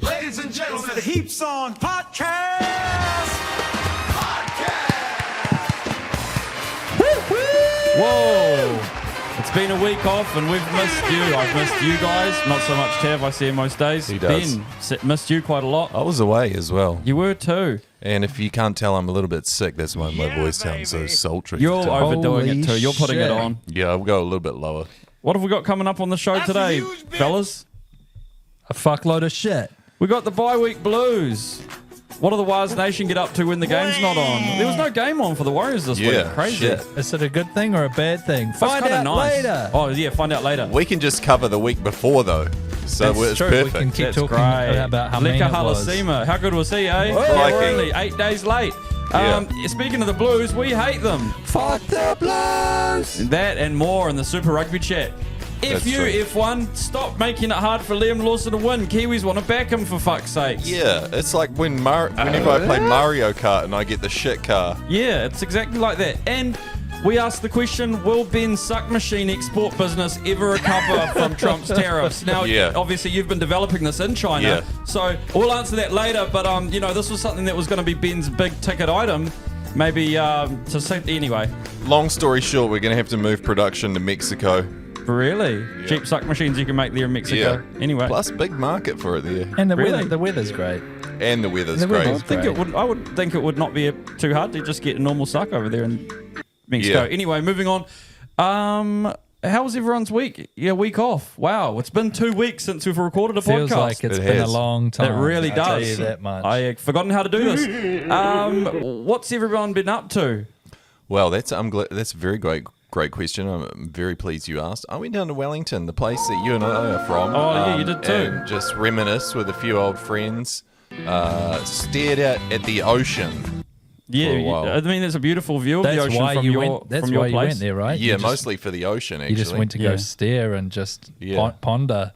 Ladies and gentlemen, the Heaps On Podcast. Whoa! It's been a week off and we've missed you. I've missed you guys. Not so much Tev. I see him most days. He does. Ben, missed you quite a lot. I was away as well. You were too. And if you can't tell, I'm a little bit sick. That's why my voice sounds so sultry. You're overdoing Holy it too. You're putting shit. it on. Yeah, I'll go a little bit lower. What have we got coming up on the show today, fellas? A fuckload of shit. We got the bye-week blues. What do the Waz Nation get up to when the game's not on? There was no game on for the Warriors this week. Crazy. Shit. Is it a good thing or a bad thing? That's Find kinda out nice. later. Oh, yeah, find out later. We can just cover the week before, though. So That's it's true. perfect. We can keep That's talking great. about how mean Leka it was. Halasima. How good was he, eh? Crikey. We're only 8 days late. Speaking of the Blues, we hate them. Fuck the Blues! That and more in the Super Rugby chat. That's F you, true. F1, stop making it hard for Liam Lawson to win. Kiwis want to back him for fuck's sake. Yeah, it's like whenever I play Mario Kart and I get the shit car. Yeah, it's exactly like that. And we asked the question, will Ben's suck machine export business ever recover from Trump's tariffs? Now, Yeah. obviously, you've been developing this in China, Yeah. so we'll answer that later. But, this was something that was going to be Ben's big ticket item. Maybe, anyway. Long story short, we're going to have to move production to Mexico. Really? Cheap suck machines you can make there in Mexico. Anyway. Plus, big market for it there. And Really? the weather's great. And the weather's The great. weather's I would think it would not be too hard to just get a normal suck over there in Mexico. Yeah. Anyway, moving on. How was everyone's week? Yeah, week off. Wow, it's been 2 weeks since we've recorded a Feels podcast. like it's It been a has. long time. It really I'll does. tell you that much. I had forgotten how to do this. What's everyone been up to? Well, that's a very great question. I'm very pleased you asked. I went down to Wellington, the place that you and I are from. Oh, yeah, you did too. And just reminisce with a few old friends. Stared out at the ocean. Yeah, For a while. I mean, there's a beautiful view of the That's ocean why from you your went. That's from your why you place. went there, right? Yeah, You just- mostly for the ocean, actually. You just went to go Yeah. stare and just Yeah. ponder.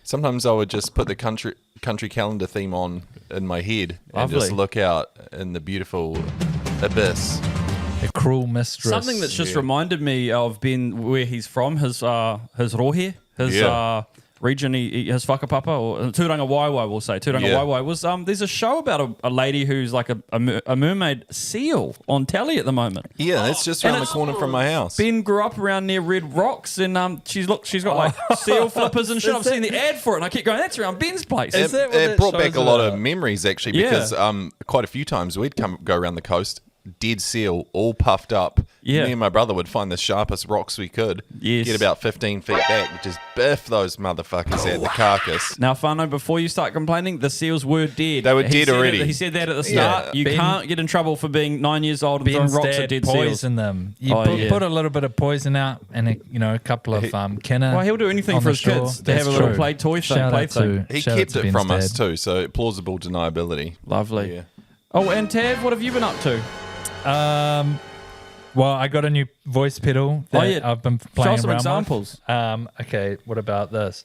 Sometimes I would just put the country calendar theme on in my head and just Lovely. look out in the beautiful abyss. A cruel mistress. Something that's just Yeah. reminded me of Ben, where he's from, his rohe, his Yeah. region, his whakapapa, or Turanga Waiwai, we'll say. Turanga Yeah. Waiwai was, there's a show about a lady who's like a mermaid seal on telly at the moment. Yeah, that's just And around the it's- corner from my house. Ben grew up around near Red Rocks, and she's got like seal flippers and shit. I've seen the ad for it, and I keep going, that's around Ben's place. Is that what It that brought back show's a lot about? of memories, actually, Yeah. because quite a few times we'd go around the coast, dead seal, all puffed up. Yeah. Me and my brother would find the sharpest rocks we could. Yes. Get about 15 feet back, just biff those motherfuckers at the carcass. Now, Fano, before you start complaining, the seals were dead. They were He dead said already. He said that at the Yeah. start. You Ben- can't get in trouble for being 9 years old and throwing Ben's rocks at dad dead seals. poison them. You Oh, yeah. put a little bit of poison out and a couple of kinner. Well, he'll do anything on for the his shore. kids to That's have a little true. play toy thing. Shout Play out thing. to- He shout out kept to it Ben's from us dad. too, so plausible deniability. Lovely. Yeah. Oh, and Tav, what have you been up to? Well, I got a new voice pedal that I've been playing Show us some around examples. with. Okay, what about this?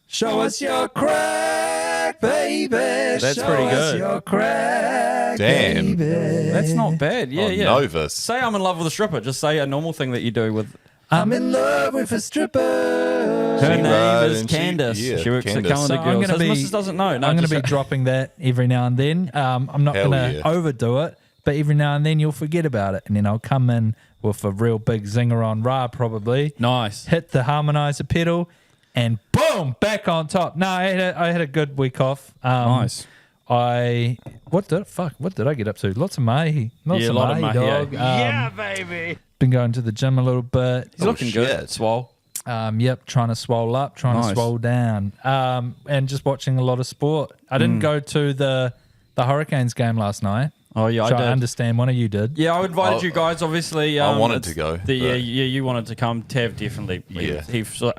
Show us your crack, baby. That's Show pretty us good. your crack, Damn. baby. That's not bad. Yeah, Oh, yeah. Novus. Say I'm in love with a stripper. Just say a normal thing that you do with. I'm in love with a stripper. Her She name wrote is and she- Candace. yeah, She works Candace. at Calendar So I'm Girls. gonna His be- missus doesn't know. No, I'm going to just- be dropping that every now and then. I'm not Hell going to yeah. overdo it, but every now and then you'll forget about it, and then I'll come in with a real big zinger on Ra probably. Nice. Hit the harmonizer pedal, and boom, back on top. No, I had a good week off. Nice. What did I get up to? Lots of mahi. Lots Yeah, of a lot of mahi, mahi, dog. yeah. baby. Been going to the gym a little bit. He's looking good. shit. Swole. Yep, trying to swole up, trying Nice. to swole down, and just watching a lot of sport. I Mm. didn't go to the Hurricanes game last night. Oh, yeah, which I did. understand one of you did. Yeah, I invited Oh, you guys. Obviously, I wanted it's to go, Yeah, but- you wanted to come. Tav definitely. Yeah.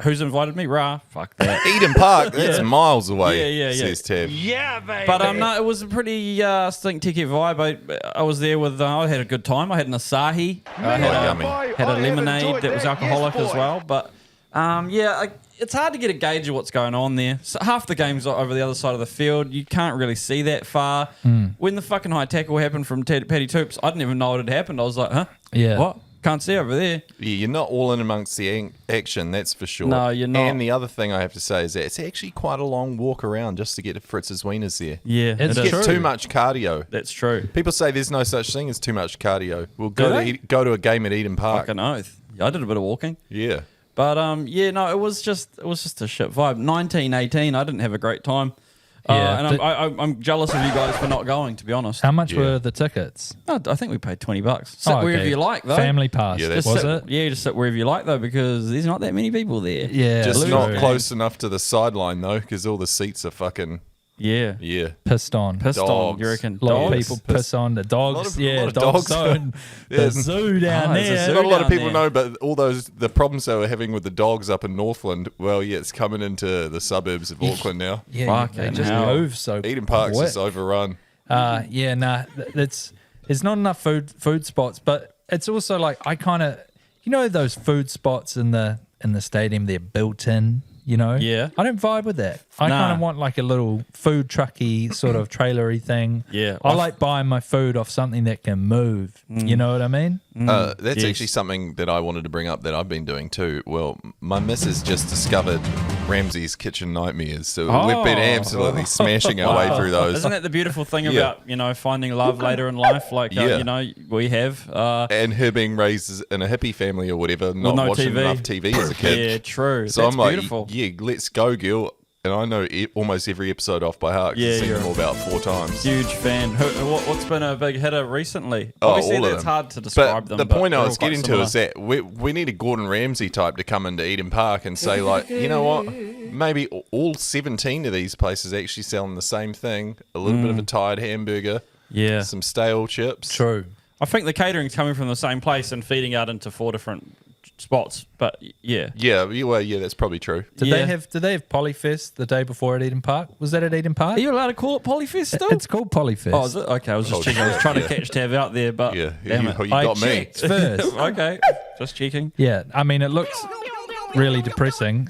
Who's invited me? Ra. Fuck that. Eden Park, that's miles away, Yeah, says Tab. Yeah, baby. But no, it was a pretty stink ticket vibe. I was there with. I had a good time. I had an Asahi. I had, yummy. had a lemonade that was alcoholic as well. But it's hard to get a gauge of what's going on there. So half the game's over the other side of the field. You can't really see that far. When the fucking high tackle happened from Paddy Toops, I didn't even know it had happened. I was like, huh? Yeah. What? Can't see over there. Yeah, you're not all in amongst the action, that's for sure. No, you're not. And the other thing I have to say is that it's actually quite a long walk around just to get to Fritz's Wieners there. Yeah, It's it is. true. Too much cardio. That's true. People say there's no such thing as too much cardio. We'll Do go they? go to a game at Eden Park. Fucking oath. Yeah, I did a bit of walking. Yeah. But it was just a shit vibe. 1918, I didn't have a great time. Yeah, And I'm jealous of you guys for not going, to be honest. How much Yeah. were the tickets? I think we paid $20. Sit Oh, wherever okay. you like, though. Family pass, Yeah, was that's- it? Yeah, just sit wherever you like, though, because there's not that many people there. Yeah, Just true. not close enough to the sideline, though, because all the seats are fucking, Yeah. yeah. Pissed on. Pissed on, Dogs. you reckon? A lot of Dogs? people piss on the dogs. A lot of Yeah, dogs. dogs. Zone. Yeah. The zoo down there's a there. zoo. Not a lot of down people there. know, but all the problems they were having with the dogs up in Northland, well, yeah, it's coming into the suburbs of Auckland now. Yeah, they Fucking just hell. move so Eden Park's quick. just overrun. Yeah, nah, there's not enough food spots, but it's also like I kind of, those food spots in the stadium, they're built in. Yeah. I don't vibe with that. I Nah. kind of want like a little food trucky sort of trailery thing. Yeah. I like buying my food off something that can move. You know what I mean? That's yes. actually something that I wanted to bring up that I've been doing too. Well, my missus just discovered Ramsay's Kitchen Nightmares, so we've been absolutely smashing our way through those. Isn't that the beautiful thing Yeah. about, finding love later in life? Like, Yeah. we have. And her being raised in a hippie family or whatever, not no watching TV. enough TV as a kid. Yeah, true. So That's I'm like, beautiful. yeah, let's go, girl. And I know almost every episode off by heart. 'Cause Yeah, I've seen you're them all about 4 times. Huge fan. What's been a big hitter recently? Oh, Obviously, all of that's them. hard to describe But them. the point they're I all was quite getting to similar. is that we need a Gordon Ramsay type to come into Eden Park and say, like, you know what? Maybe all 17 of these places actually selling the same thing. A little bit of a tired hamburger. Yeah. Some stale chips. True. I think the catering's coming from the same place and feeding out into 4 different spots. But yeah. Yeah, well, yeah, that's probably true. Did Yeah. they have Polyfest the day before at Eden Park? Was that at Eden Park? Are you allowed to call it Polyfest still? It's called Polyfest. Oh, is it? Okay, I was just Oh, checking. I was trying to yeah. catch Tav out there, but Yeah, damn you it. got me. checked first. Okay, just checking. Yeah, I mean, it looks really depressing.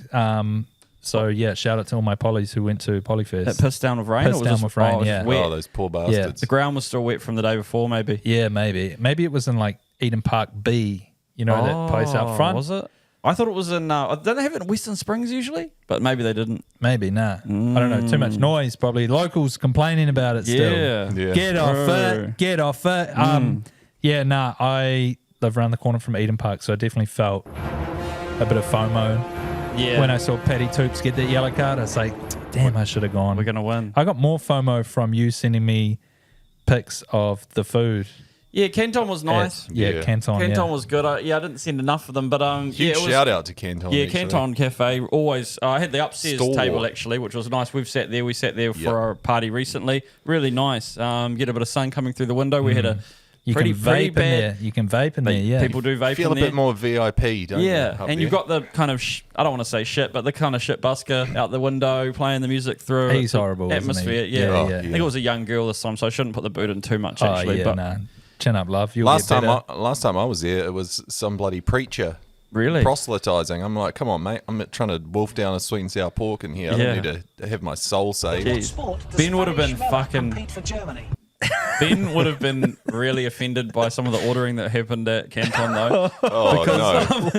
So, yeah, shout out to all my polys who went to Polyfest. That pissed down with rain? Pissed or was down this- with rain, it was yeah. wet? Oh, those poor bastards. The ground was still wet from the day before, maybe. Yeah, maybe. Maybe it was in like Eden Park B, that place out front. Was it? I thought it was in. Don't they have it in Western Springs usually? But maybe they didn't. Maybe, nah. I don't know. Too much noise, probably. Locals complaining about it still. Yeah. Yeah. Get off True. it. Get off it. Yeah, nah, I live around the corner from Eden Park, so I definitely felt a bit of FOMO. Yeah. When I saw Paddy Toops get that yellow card, I was like, damn, I should have gone. We're gonna win. I got more FOMO from you sending me pics of the food. Yeah, Canton was nice. Yeah. Canton. Canton was good. I didn't send enough of them, but Huge yeah, it was, shout out to Canton. Yeah, actually. Canton Cafe always. I had the upstairs Stalwart. table actually, which was nice. We sat there Yep. for our party recently. Really nice. Get a bit of sun coming through the window. We had a You pretty can vape in bad. there. You can vape in there, yeah. People do vape Feel in a there. bit more VIP, don't you? Yeah, up and you've there? got the kind of I don't want to say shit, but the kind of shit busker out the window playing the music through. He's It's a horrible, isn't he? atmosphere. Yeah, Yeah, yeah. I think it was a young girl this time, so I shouldn't put the boot in too much actually. yeah, but nah. Chin up, love. You'll Last get time, better. last time I was there, it was some bloody preacher really, proselytizing. I'm like, come on, mate. I'm trying to wolf down a sweet and sour pork in here. I Yeah. don't need to have my soul saved. Jeez. Ben would have been fucking. Ben would have been really offended by some of the ordering that happened at Canton, though. Oh,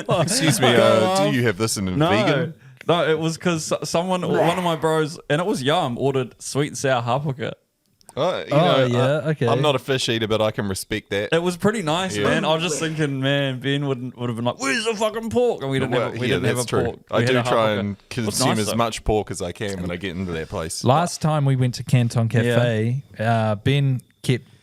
no. Excuse me, do you have this in a vegan? No, it was because one of my bros, and it was Yum, ordered sweet and sour hapuka. Okay. I'm not a fish eater, but I can respect that. It was pretty nice, Yeah. man. I was just thinking, man, Ben would have been like, "Where's the fucking pork?" And we didn't have. We didn't have a that's true. pork. I We had do a try hapuka. and It was consume nice, as though. much pork as I can when I get into that place. Last time we went to Canton Cafe, Ben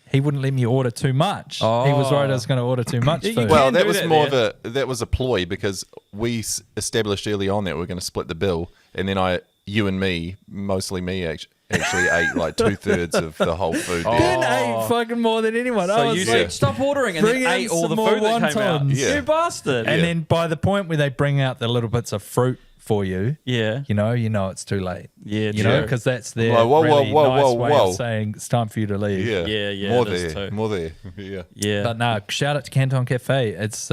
he wouldn't let me order too much. He was worried I was going to order too much Yeah, you food. can Well, that do was that more there. of that was a ploy because we established early on that we were going to split the bill, and then you and me, mostly me actually ate like 2/3 of the whole food. there. Ben ate fucking more than anyone. I So was you like, said stop ordering and bring then in ate all some the more food that came out. wontons. Yeah. You bastard. and Yeah. then by the point where they bring out the little bits of fruit for you, Yeah. you know it's too late. Yeah, you know, true. because that's their Whoa, really nice way whoa. of saying it's time for you to leave. Yeah, Yeah, more it is there, too. more there. Yeah, Yeah. But no, shout out to Canton Cafe. It's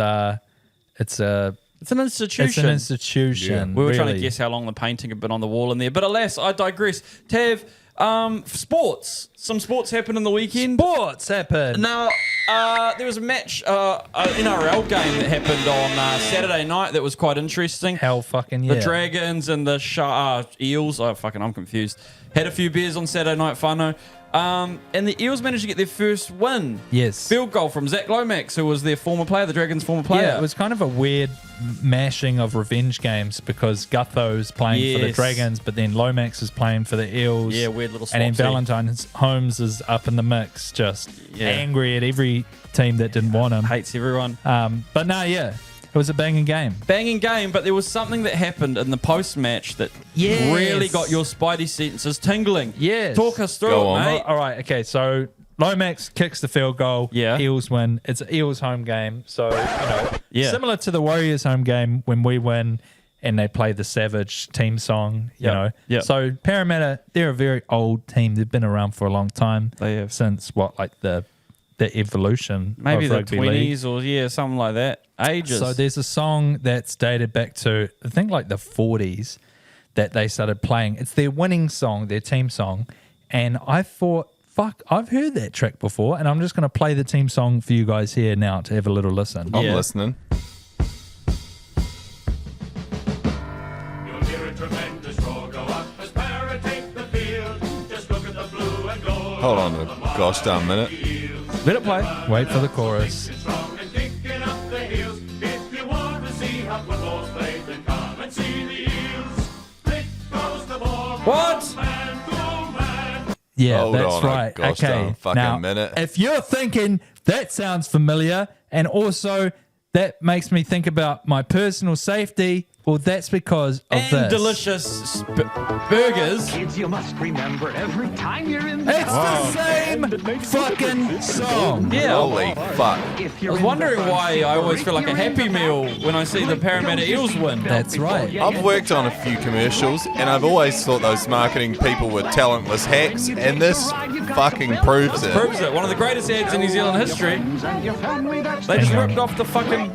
an institution. institution. We were trying to really. guess how long the painting had been on the wall in there. But alas, I digress. Tav, Sports. Some sports happened in the weekend. Sports happen. Now, there was a match, an NRL game that happened on Saturday night that was quite interesting. Hell fucking yeah. The Dragons and the Eels. I'm confused. Had a few beers on Saturday night, whānau. And the Eels managed to get their first win. Yes. Field goal from Zach Lomax, who was their former player, the Dragons' former player. Yeah, it was kind of a weird mashing of revenge games because Gutho's playing for the Dragons, but then Lomax is playing for the Eels. Yeah, weird little And then swapsy. Valentine Holmes is up in the mix, just angry at every team that didn't want him. Hates everyone. But no, yeah, it was a banging game. Banging game, but there was something that happened in the post-match that really got your spidey senses tingling. Yes. Talk us through Go it, on. mate. All right, okay, so Lomax kicks the field goal. Yeah. Eels win. It's an Eels home game. So, Yeah. similar to the Warriors home game when we win and they play the Savage team song, you know. Yep. So, Parramatta, they're a very old team. They've been around for a long time. They have. Since the evolution Maybe of the rugby league. 20s or, something like that. Ages. So, there's a song that's dated back to, I think, like the 40s that they started playing. It's their winning song, their team song. And I thought, fuck, I've heard that track before, and I'm just going to play the team song for you guys here now to have a little listen. I'm Yeah. listening. You'll hear a tremendous roar go up as Para take the field. Just look at the blue and gold. Hold on a gosh darn minute. Let it play. Wait for the chorus. Strong and kicking up the heels. If you want to see how football's played, then come and see the Eels. Split goes the ball. What? Man, go man. Yeah, Hold that's on a right. gosh Okay, darn fucking now, minute. if you're thinking that sounds familiar, and also that makes me think about my personal safety, well, that's because of And this. delicious burgers. Kids, you must remember every time you're in the It's the same fucking song. Yeah. Holy fuck. If I you're was in wondering the front why seat I or always if feel like a you're in Happy the Meal back, when I see the Parramatta Eels win. That's right. I've worked on a few commercials, and I've always thought those marketing people were talentless hacks, and this fucking proves it. Proves it. One of the greatest ads in New Zealand history. They just ripped off the fucking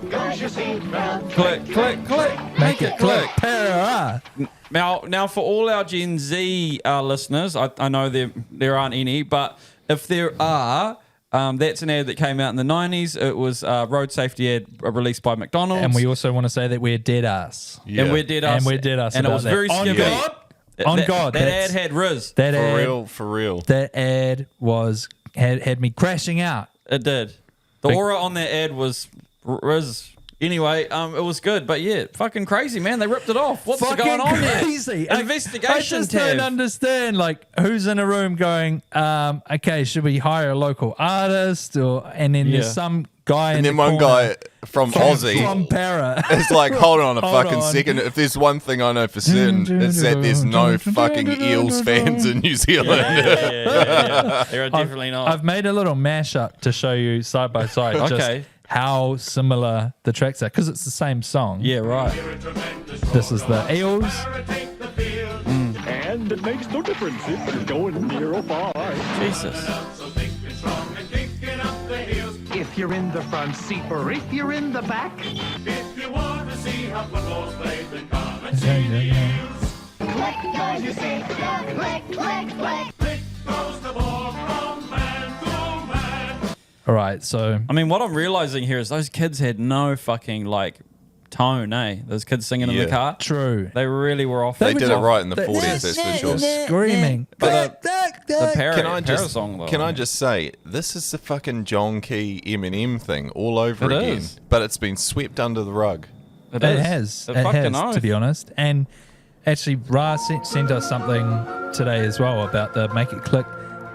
click, click, click. Make it click. Para. Now, for all our Gen Z listeners, I know there aren't any, but if there are, that's an ad that came out in the 90s. It was a road safety ad released by McDonald's. And we also want to say that we're dead ass. Yeah. And we're dead us. And we're dead us And it about was that. very On skimpy. God? On God, That that's- ad had Riz. That For ad, real, for real. That ad had me crashing out. It did. The aura on that ad was Riz. Anyway, it was good, but yeah, fucking crazy, man. They ripped it off. What's Fucking going on crazy. there? Investigation I just tab. don't understand, like, who's in a room going, okay, should we hire a local artist? And then Yeah. there's some guy in And then the one corner guy from Aussie from Para. is like, hold on a Hold fucking on. second. If there's one thing I know for certain, it's that there's no fucking Eels fans in New Zealand. Yeah. There are definitely not. I've made a little mashup to show you side by side Okay. just how similar the tracks are, because it's the same song. yeah, right. This is the Eels. And it makes no difference if you're going near or far. Jesus. If you're in the front seat or if you're in the back. If you want to see how football's played, then come and see the Eels. Click goes your seat, click, click, click. Split goes the ball from man to man. All right, so I mean, what I'm realizing here is those kids had no fucking, like, tone, eh? Those kids singing in the Yeah. car. true. They really were off. They were did it just- right in the they- 40s, that's for sure. Screaming. But the Para song, though. Can I just say, this is the fucking John Key Eminem thing all over It again, is. but it's been swept under the rug. It It is. has. It It fucking has, oath. to be honest. And actually, Ra sent us something today as well about the Make It Click,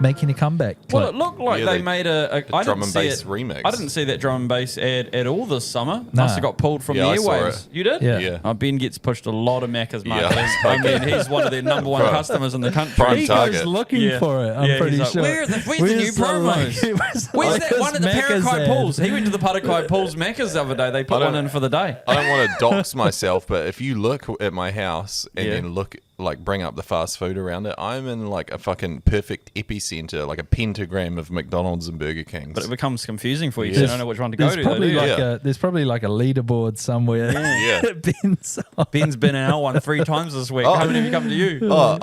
making a comeback. Well, clip. it looked like Yeah, they they- made a I drum didn't and see bass it- remix. I didn't see that drum and bass ad at all this summer. Nah. Must have got pulled from Yeah, the I saw airwaves. it. You did? Yeah. Yeah. Ben gets pushed a lot of Macca's Yeah. marketing. I mean, he's one of their number one Prime- customers in the country. prime he target. goes looking Yeah. for it. I'm Yeah, pretty he's like, sure. where's the new promos? Where's that one at the Parakai Pools? He went to the Parakai Pools Macca's the other day. They put I don't- one in for the day. I don't want to dox myself, but if you look at my house and Yeah. then look, like, bring up the fast food around it, I'm in like a fucking perfect epicenter, like a pentagram of McDonald's and Burger Kings. But it becomes confusing for you. 'cause Yeah. You don't know which one to go There's to. Though, probably do you? like Yeah. there's probably like a leaderboard somewhere. Yeah. Ben's on. Ben's been in our one 3 times this week. Oh. How many have you come to you? Oh,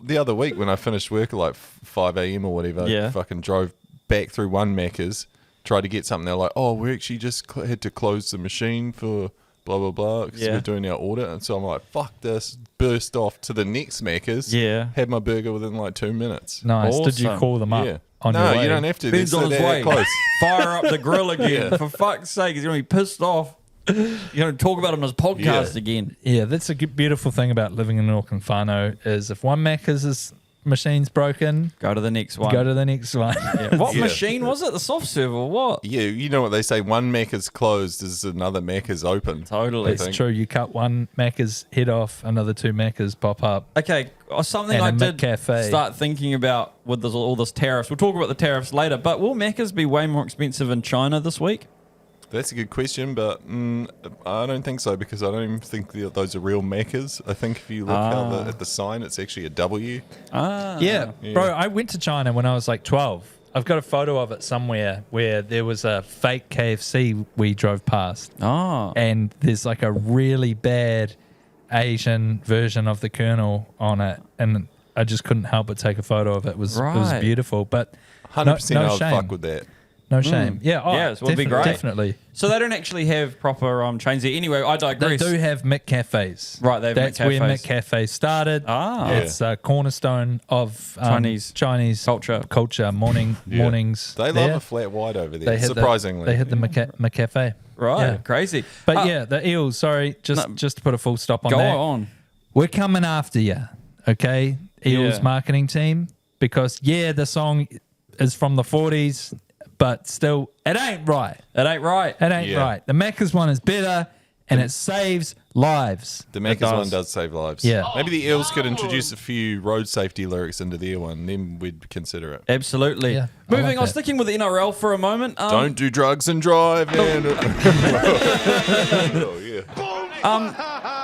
The other week when I finished work at like 5 a.m. or whatever, Yeah. I fucking drove back through one Macca's, tried to get something. They're like, oh, we actually just had to close the machine for blah, blah, blah, because Yeah. we're doing our audit. And so I'm like, fuck this. Burst off to the next Macca's. Yeah. Had my burger within like 2 minutes. Nice. Did you Awesome. call them up Yeah. on No, your way? you don't have to. Ben's on his They're way. close. Fire up the grill again. For fuck's sake, he's going to be pissed off. You're going to talk about it on his podcast Yeah. again. Yeah, that's a beautiful thing about living in Auckland Whānau is if one Macca's machine's broken, Go to the next one. go to the next one. What Yeah. machine was it? The soft serve or what? Yeah, you know what they say, one Macca's closed is another Macca's open. Totally. I It's think. true. You cut one Macca's head off, another 2 Macca's pop up. Okay, something And I a did McCafe. start thinking about with all this tariffs. We'll talk about the tariffs later, but will Macca's be way more expensive in China this week? That's a good question, but I don't think so because I don't even think those are real Macca's. I think if you look at the sign, it's actually a W. Yeah, bro, I went to China when I was like 12. I've got a photo of it somewhere where there was a fake KFC we drove past. Oh. And there's like a really bad Asian version of the Colonel on it. And I just couldn't help but take a photo of it. It was Right. beautiful, but 100% no I would shame. fuck with that. No shame. Yeah, oh, Yes, would be definitely, great. Definitely. So they don't actually have proper chains there. Anyway, I They digress. do have McCafes. Right, they have That's where McCafes. McCafe started. Ah. It's a cornerstone of Chinese culture. Mornings. They there. love a flat white over there, They had surprisingly. They had the McCafe. Right, Yeah. crazy. But yeah, the Eels. Sorry, just to put a full stop on Go that. on. We're coming after you, okay, Eels Yeah. marketing team, because the song is from the 40s, but still, it ain't right. It ain't right. It ain't Yeah. right. The Macca's one is better, and it saves lives. The Macca's does. one does save lives. Yeah. Maybe the Eels could introduce a few road safety lyrics into their one, then we'd consider it. Absolutely. Yeah, I Moving like on, that. sticking with the NRL for a moment. Don't do drugs and drive. And oh, yeah.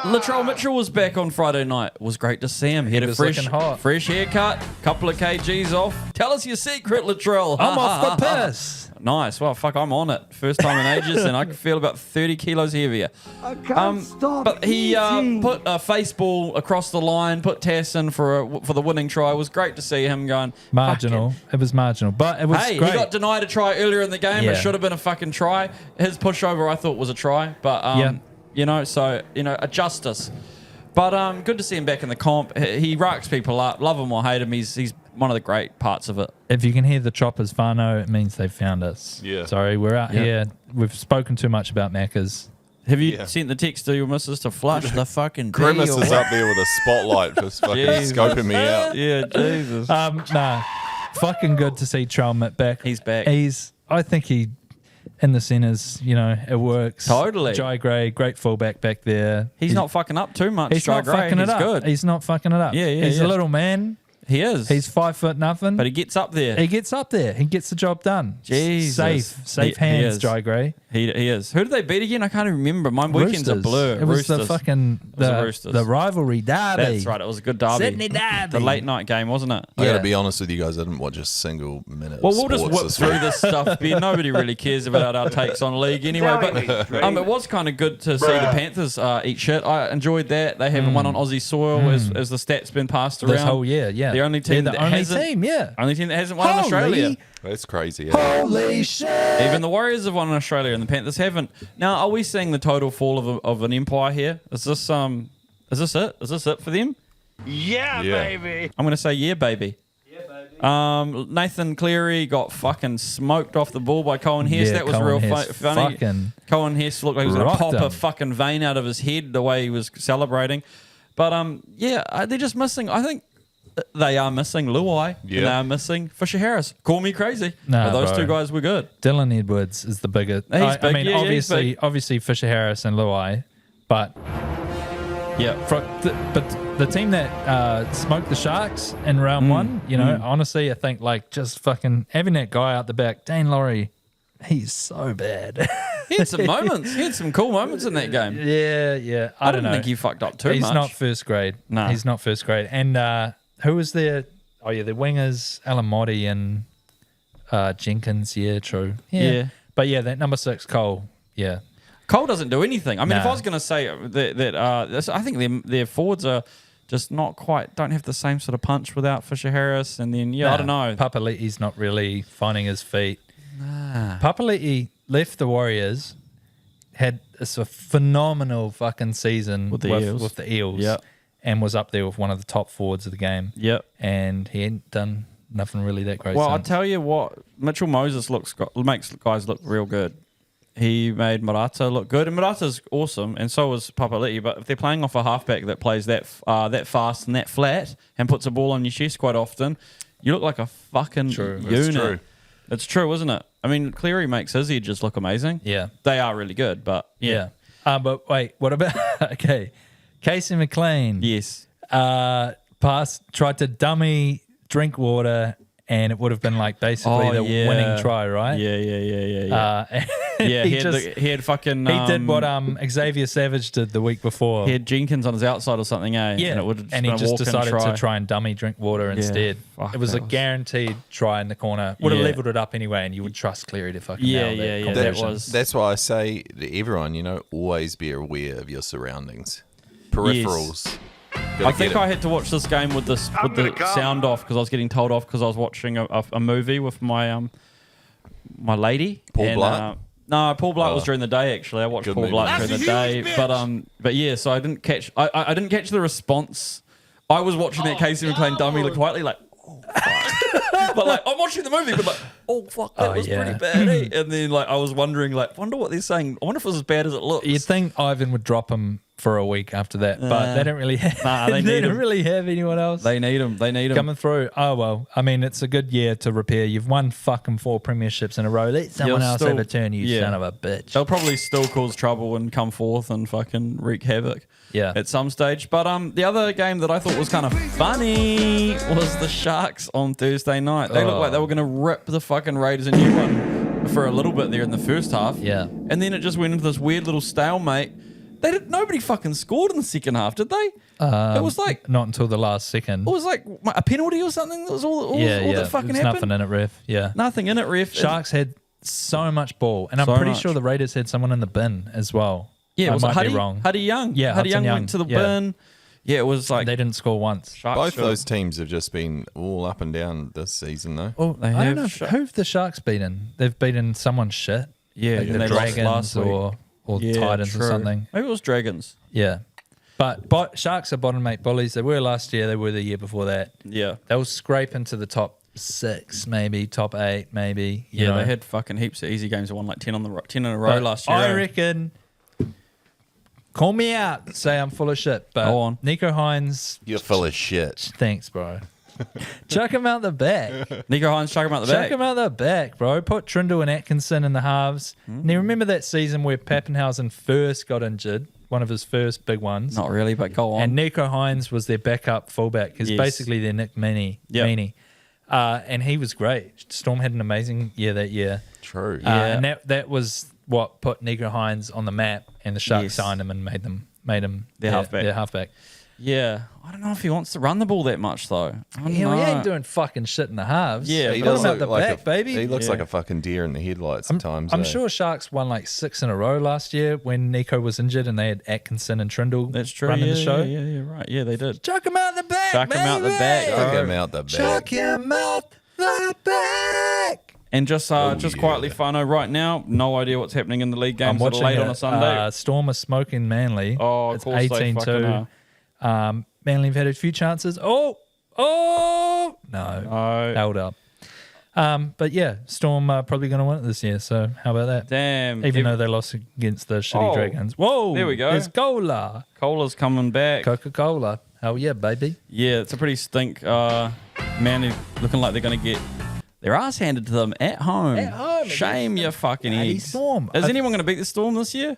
Latrell Mitchell was back on Friday night. It was great to see him. He had a was fresh looking hot. haircut, couple of kgs off. Tell us your secret, Latrell. I'm off the piss. Nice. Well, fuck, I'm on it. First time in ages, and I can feel about 30 kilos heavier. I can't stop. But he put a face ball across the line, put Tass in for the winning try. It was great to see him going Marginal. It was marginal, but it was Hey, great. he got denied a try earlier in the game. Yeah. It should have been a fucking try. His pushover, I thought, was a try, but a justice. But good to see him back in the comp. He rocks people up. Love him or hate him, he's one of the great parts of it. If you can hear the choppers, Whānau, it means they've found us. Yeah. Sorry, we're out here. We've spoken too much about Macca's. Have you Yeah. sent the text to your missus to flush the fucking Grimace bee or is what? up there with a spotlight just fucking Jesus. scoping me out. Yeah, Jesus. Nah, fucking good to see Trelmit back. He's back. I think he, in the centres, it works. Totally. Jai Gray, great fullback back there. He's not fucking up too much. He's Jai not Gray. fucking it He's up. good. He's not fucking it up. Yeah, He's yeah. a little man. He is. He's 5 foot nothing. but he gets up there. He gets up there. He gets the job done. Jesus. Safe He hands, is. Jai Gray. He is. Who did they beat again? I can't even remember. My weekend's a Roosters. blur. It was the Roosters. fucking was the Roosters. the rivalry derby. That's right. It was a good derby. Sydney derby. The late night game, wasn't it? I Yeah. gotta be honest with you guys, I didn't watch a single minute Well, of we'll just sports whip this through week. this stuff, Ben. Nobody really cares about our takes on league anyway. But it was kind of good to see the Panthers eat shit. I enjoyed that. They haven't won on Aussie soil as the stats been passed around. This whole year, yeah. The only team They're the that only hasn't, team, yeah. only team that hasn't won in Australia. That's crazy. Yeah. Holy shit! Even the Warriors have won in Australia, and the Panthers haven't. Now, are we seeing the total fall of an empire here? Is this it? Is this it for them? Yeah. baby. I'm going to say yeah, baby. Nathan Cleary got fucking smoked off the ball by Cohen Hess. Yeah, That was Cohen real Hess funny. fucking Cohen Hess looked like he was going to rocked pop a him. fucking vein out of his head the way he was celebrating. But they're just missing. I think they are missing Luai. Yeah. And they are missing Fisher Harris. Call me crazy. Nah, but those bro. two guys were good. Dylan Edwards is the biggest. He's I big, mean, yeah, he's obviously Fisher Harris and Luai, but Yeah. but the team that smoked the Sharks in round one, honestly, I think like just fucking having that guy out the back, Dane Laurie, he's so bad. He had some moments. He had some cool moments in that game. yeah. I don't know. think he fucked up too He's much. not first grade. No. He's not first grade. And who was there? Oh yeah, the wingers, Alamotti and Jenkins. Yeah, true. Yeah. But yeah, that number 6 Cole. Yeah. Cole doesn't do anything. I mean, if Nah. I was going to say that I think their forwards are just not quite, don't have the same sort of punch without Fisher Harris. And then, I don't know. Papali'i's not really finding his feet. Papali'i left the Warriors, had a phenomenal fucking season With the Eels. Yep. and was up there with one of the top forwards of the game. Yep. And he ain't done nothing really that great Well, since. I'll tell you what, Mitchell Moses makes guys look real good. He made Murata look good, and Murata's awesome, and so was Papali'i. But if they're playing off a halfback that plays that fast and that flat and puts a ball on your chest quite often, you look like a fucking unit. That's true. It's true, isn't it? I mean, Cleary makes his edges look amazing. Yeah. They are really good, but Yeah. But wait, what about okay? Casey McLean. Yes. Tried to dummy Drinkwater, and it would have been like basically the winning try, right? Yeah. Yeah, he had fucking. He did what Xavier Savage did the week before. He had Jenkins on his outside or something, eh? Yeah, and he just decided to try and dummy Drinkwater instead. Fuck, it was a guaranteed try in the corner. Would have leveled it up anyway, and you would trust Cleary to fucking nail that competition. That's why I say to everyone, always be aware of your surroundings. Peripherals. I think I had to watch this game with the sound off because I was getting told off because I was watching a movie with my my lady. Paul Blart? No, Paul Blart was during the day. Actually, I watched Paul Blart during the day. But yeah, so I didn't catch. I didn't catch the response. I was watching that Casey McLean dummy look quietly like, oh fuck. But like I'm watching the movie, but like, oh fuck, that was pretty bad. Eh? And then like I was wondering, like, wonder what they're saying. I wonder if it was as bad as it looks. You'd think Ivan would drop him for a week after that, but they don't really have. They don't really have anyone else. They need him. Coming through. Oh well, I mean, it's a good year to repair. You've won fucking 4 premierships in a row. Let someone else have a turn, you son of a bitch. They'll probably still cause trouble and come forth and fucking wreak havoc. Yeah. At some stage. But the other game that I thought was kind of funny was the Sharks on Thursday night. They looked like they were going to rip the fucking Raiders a new one for a little bit there in the first half. Yeah. And then it just went into this weird little stalemate. Nobody fucking scored in the second half, did they? It was like not until the last second. It was like a penalty or something. That was all that fucking happened. Nothing in it, ref. Yeah, nothing in it, ref. Sharks had so much ball, and I'm pretty sure the Raiders had someone in the bin as well. Yeah, I might be wrong. Huddy Young. Yeah, Huddy Young Young went to the bin. Yeah, it was like they didn't score once. Both those teams have just been all up and down this season, though. Oh, I don't know who've the Sharks beaten. They've beaten someone shit. Yeah, like the Dragons or Titans or something. Maybe it was Dragons. Yeah. But Sharks are bottom 8 bullies. They were last year. They were the year before that. Yeah. They'll scrape into the top 6, maybe top 8, maybe. Yeah, they had fucking heaps of easy games. They won like 10 in a row last year. I reckon. Call me out. Say I'm full of shit. But go on. Nico Hines. You're full of shit. Thanks, bro. Chuck him out the back. Nico Hines, chuck him out the back. Chuck him out the back, bro. Put Trindle and Atkinson in the halves. Now, remember that season where Pappenhausen first got injured? One of his first big ones. Not really, but go on. And Nico Hines was their backup fullback. He's basically their Nick Meaney. Yep. And he was great. Storm had an amazing year that year. True. And that was what put Nico Hines on the map, and the Sharks signed him and made him their halfback. Yeah. I don't know if he wants to run the ball that much, though. He ain't doing fucking shit in the halves. Yeah, he put does him out look the like back, baby. He looks like a fucking deer in the headlights at times. I'm sure Sharks won like 6 in a row last year when Nico was injured and they had Atkinson and Trindle running the show. Yeah, right. Yeah, they did. Chuck him out the back, Chuck him out the back. Chuck him out the back. Chuck him out the back. And just quietly, Fano, right now, no idea what's happening in the league games. I'm watching late on a Sunday. Storm are smoking Manly. Oh, it's of course 18-2. Manly have had a few chances. No, held up. But yeah, Storm are probably going to win it this year. So how about that? Damn. Even though they lost against the shitty Dragons. Whoa, there we go. There's Cola. Cola's coming back. Coca-Cola. Hell yeah, baby. Yeah, it's a pretty stink. Manly looking like they're going to get their ass handed to them at home. At home. Shame your fucking eggs. Storm. Is anyone going to beat the Storm this year?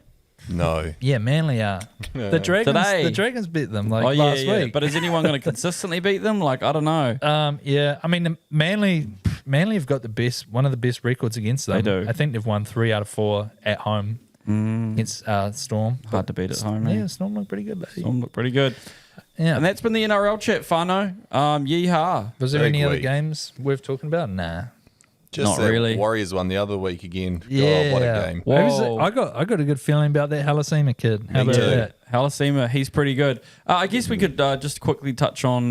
No. Yeah, Manly are. The Dragons beat them last week. But is anyone going to consistently beat them? Like, I don't know. Yeah, I mean, Manly have got one of the best records against them. They do. I think they've won 3 out of 4 at home against Storm. Hard to beat at home, Yeah, man. Storm look pretty good, buddy. Storm look pretty good. Yeah. And that's been the NRL chat, Fano. Yeehaw. Was there Big any other week. games worth talking about? Nah. Just Not that really. Warriors won the other week again. Yeah. God, what a game. Whoa. I got a good feeling about that Halasima kid. How about that? Halasima, he's pretty good. I guess we could just quickly touch on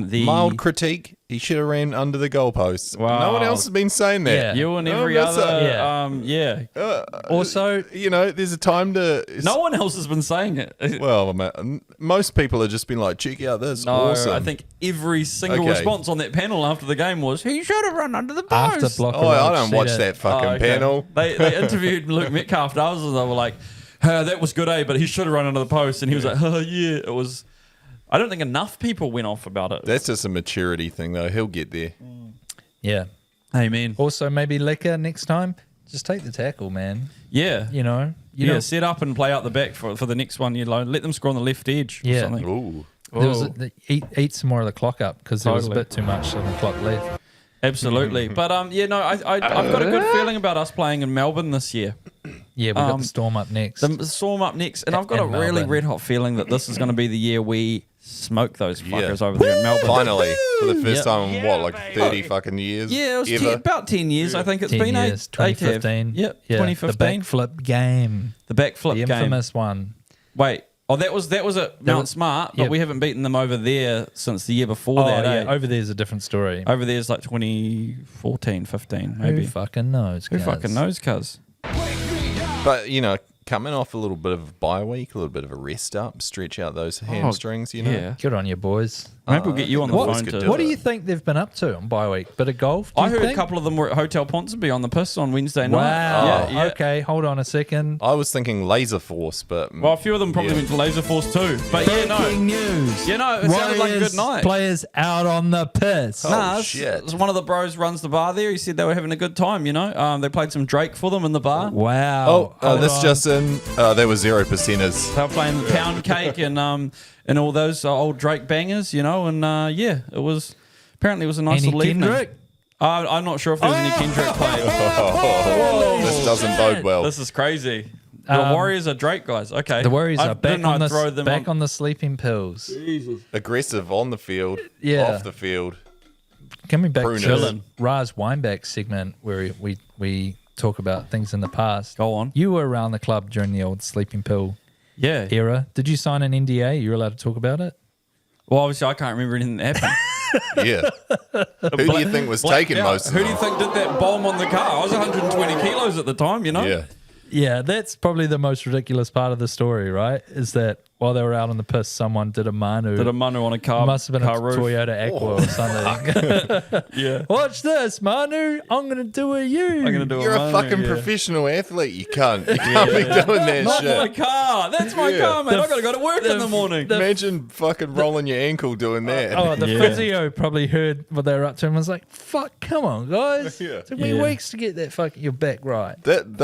the Mild critique. He should have ran under the goalposts. Wow. No one else has been saying that. Yeah. you and No, every that's other. Also, You know, there's a time to. No one else has been saying it. Well, most people have just been like, check out this. No, awesome. I think every single Okay. response on that panel after the game was, he should have run under the post. after blocker, Oh, I Rog don't said watch it. that fucking okay. panel. They interviewed Luke Metcalf afterwards and they were like, that was good, but he should have run under the post. And he was like, yeah, it was. I don't think enough people went off about it. That's just a maturity thing, though. He'll get there. Yeah. Amen. Also, maybe Liquor next time. Just take the tackle, man. Yeah. You know. Set up and play out the back for the next one. Let them score on the left edge or Yeah. something. Ooh. There was eat some more of the clock up because there was a Totally. bit too much on the clock left. Absolutely. But I've got a good feeling about us playing in Melbourne this year. Yeah, we got the Storm up next. The Storm up next, and I've got a In really Melbourne. red hot feeling that this is going to be the year we smoke those fuckers over there in Melbourne. Finally, for the first Yep. time in what, like 30 fucking years? Yeah, it was Ever? about 10 years. I think it's 10 been years, 2015. Yep, Yeah, 2015. The backflip game. The backflip The game. infamous one. Wait, that was at Mount Smart, but Yep. we haven't beaten them over there since the year before Oh, that. yeah. eh? Over there's a different story. Over there's like 2014, 15, maybe. Who fucking knows? Who cuz? fucking knows, cuz? But, you know, coming off a little bit of a bye week, a little bit of a rest up, stretch out those hamstrings, you know. Yeah. Good on you, boys. Maybe we'll get you on the What- phone could to. do What do it. you think they've been up to on bye week? Bit of golf? do I you heard think? a couple of them were at Hotel Ponsonby on the piss on Wednesday night. Wow. Yeah. Okay, hold on a second. I was thinking Laser Force, but... Well, a few of them probably went to Laser Force too. But yeah, no. Breaking news. You know, it sounded like a good night. Players out on the piss. Nah, shit. it's one of the bros runs the bar there. He said they were having a good time, you know. They played some Drake for them in the bar. Wow. Hold this on. just in. There were 0%ers. They were playing the Pound Cake and all those old Drake bangers, you know. And yeah, it was apparently it was a nice Any little evening. Kendrick? I'm not sure if there was any Kendrick played. This doesn't bode well. This is crazy. The Warriors are Drake guys. Okay, The Warriors I are back didn't know on I'd throw the them back on the sleeping pills. Aggressive on the field, Yeah. off the field. Coming back Pruners. to the Raz Weinbach segment where we talk about things in the past. Go on. You were around the club during the old sleeping pill Yeah. era. Did you sign an NDA? You're allowed to talk about it? Well, obviously, I can't remember anything that happened. Yeah. Who do you think was taking Yeah, most of Who them? do you think did that bomb on the car? I was 120 kilos at the time, you know? Yeah. Yeah, that's probably the most ridiculous part of the story, right? Is that while they were out on the piss, someone did a manu. Did a Manu on a car. Must have been a car roof. Toyota Aqua or something. Yeah. Watch this, Manu. I'm going to do a you. I'm going to do You're a a Manu, fucking yeah. professional athlete. You can't. You can't be doing that Not my shit. car. That's my Yeah. car, man. I got to go to work in the morning. Imagine fucking rolling your ankle doing that. Oh, the Yeah. physio probably heard what they were up to and was like, fuck, come on, guys. Yeah. Took me Yeah. weeks to get that fucking your back right. That'd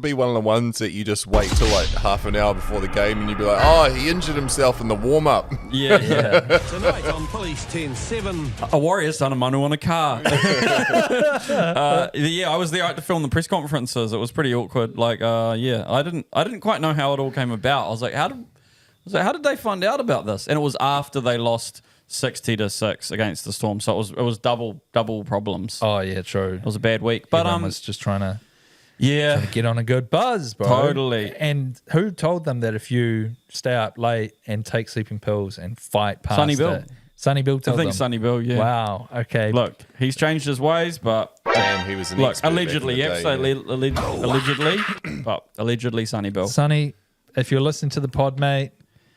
be one of the ones that you just wait till like half an hour before the game and you'd be like, oh, he injured himself in the warm up. Yeah. Tonight on Police 10-7. A Warrior's done a Manu on a car. Yeah, I was there to film the press conferences. It was pretty awkward. Like, yeah, I didn't quite know how it all came about. I was like, how did they find out about this? And it was after they lost 60-6 against the Storm, so it was double problems. Oh, yeah, true. It was a bad week, but Everyone was just trying to yeah, get on a good buzz, bro. Totally. And who told them that if you stay up late and take sleeping pills and fight past Sonny Bill. it? Sonny Bill I told think them. Sonny Bill. Yeah. Wow. Okay. Look, he's changed his ways, but Damn, he was an look, expert back in allegedly, the day, absolutely, allegedly, but allegedly, Sonny Bill. Sonny, if you're listening to the pod, mate,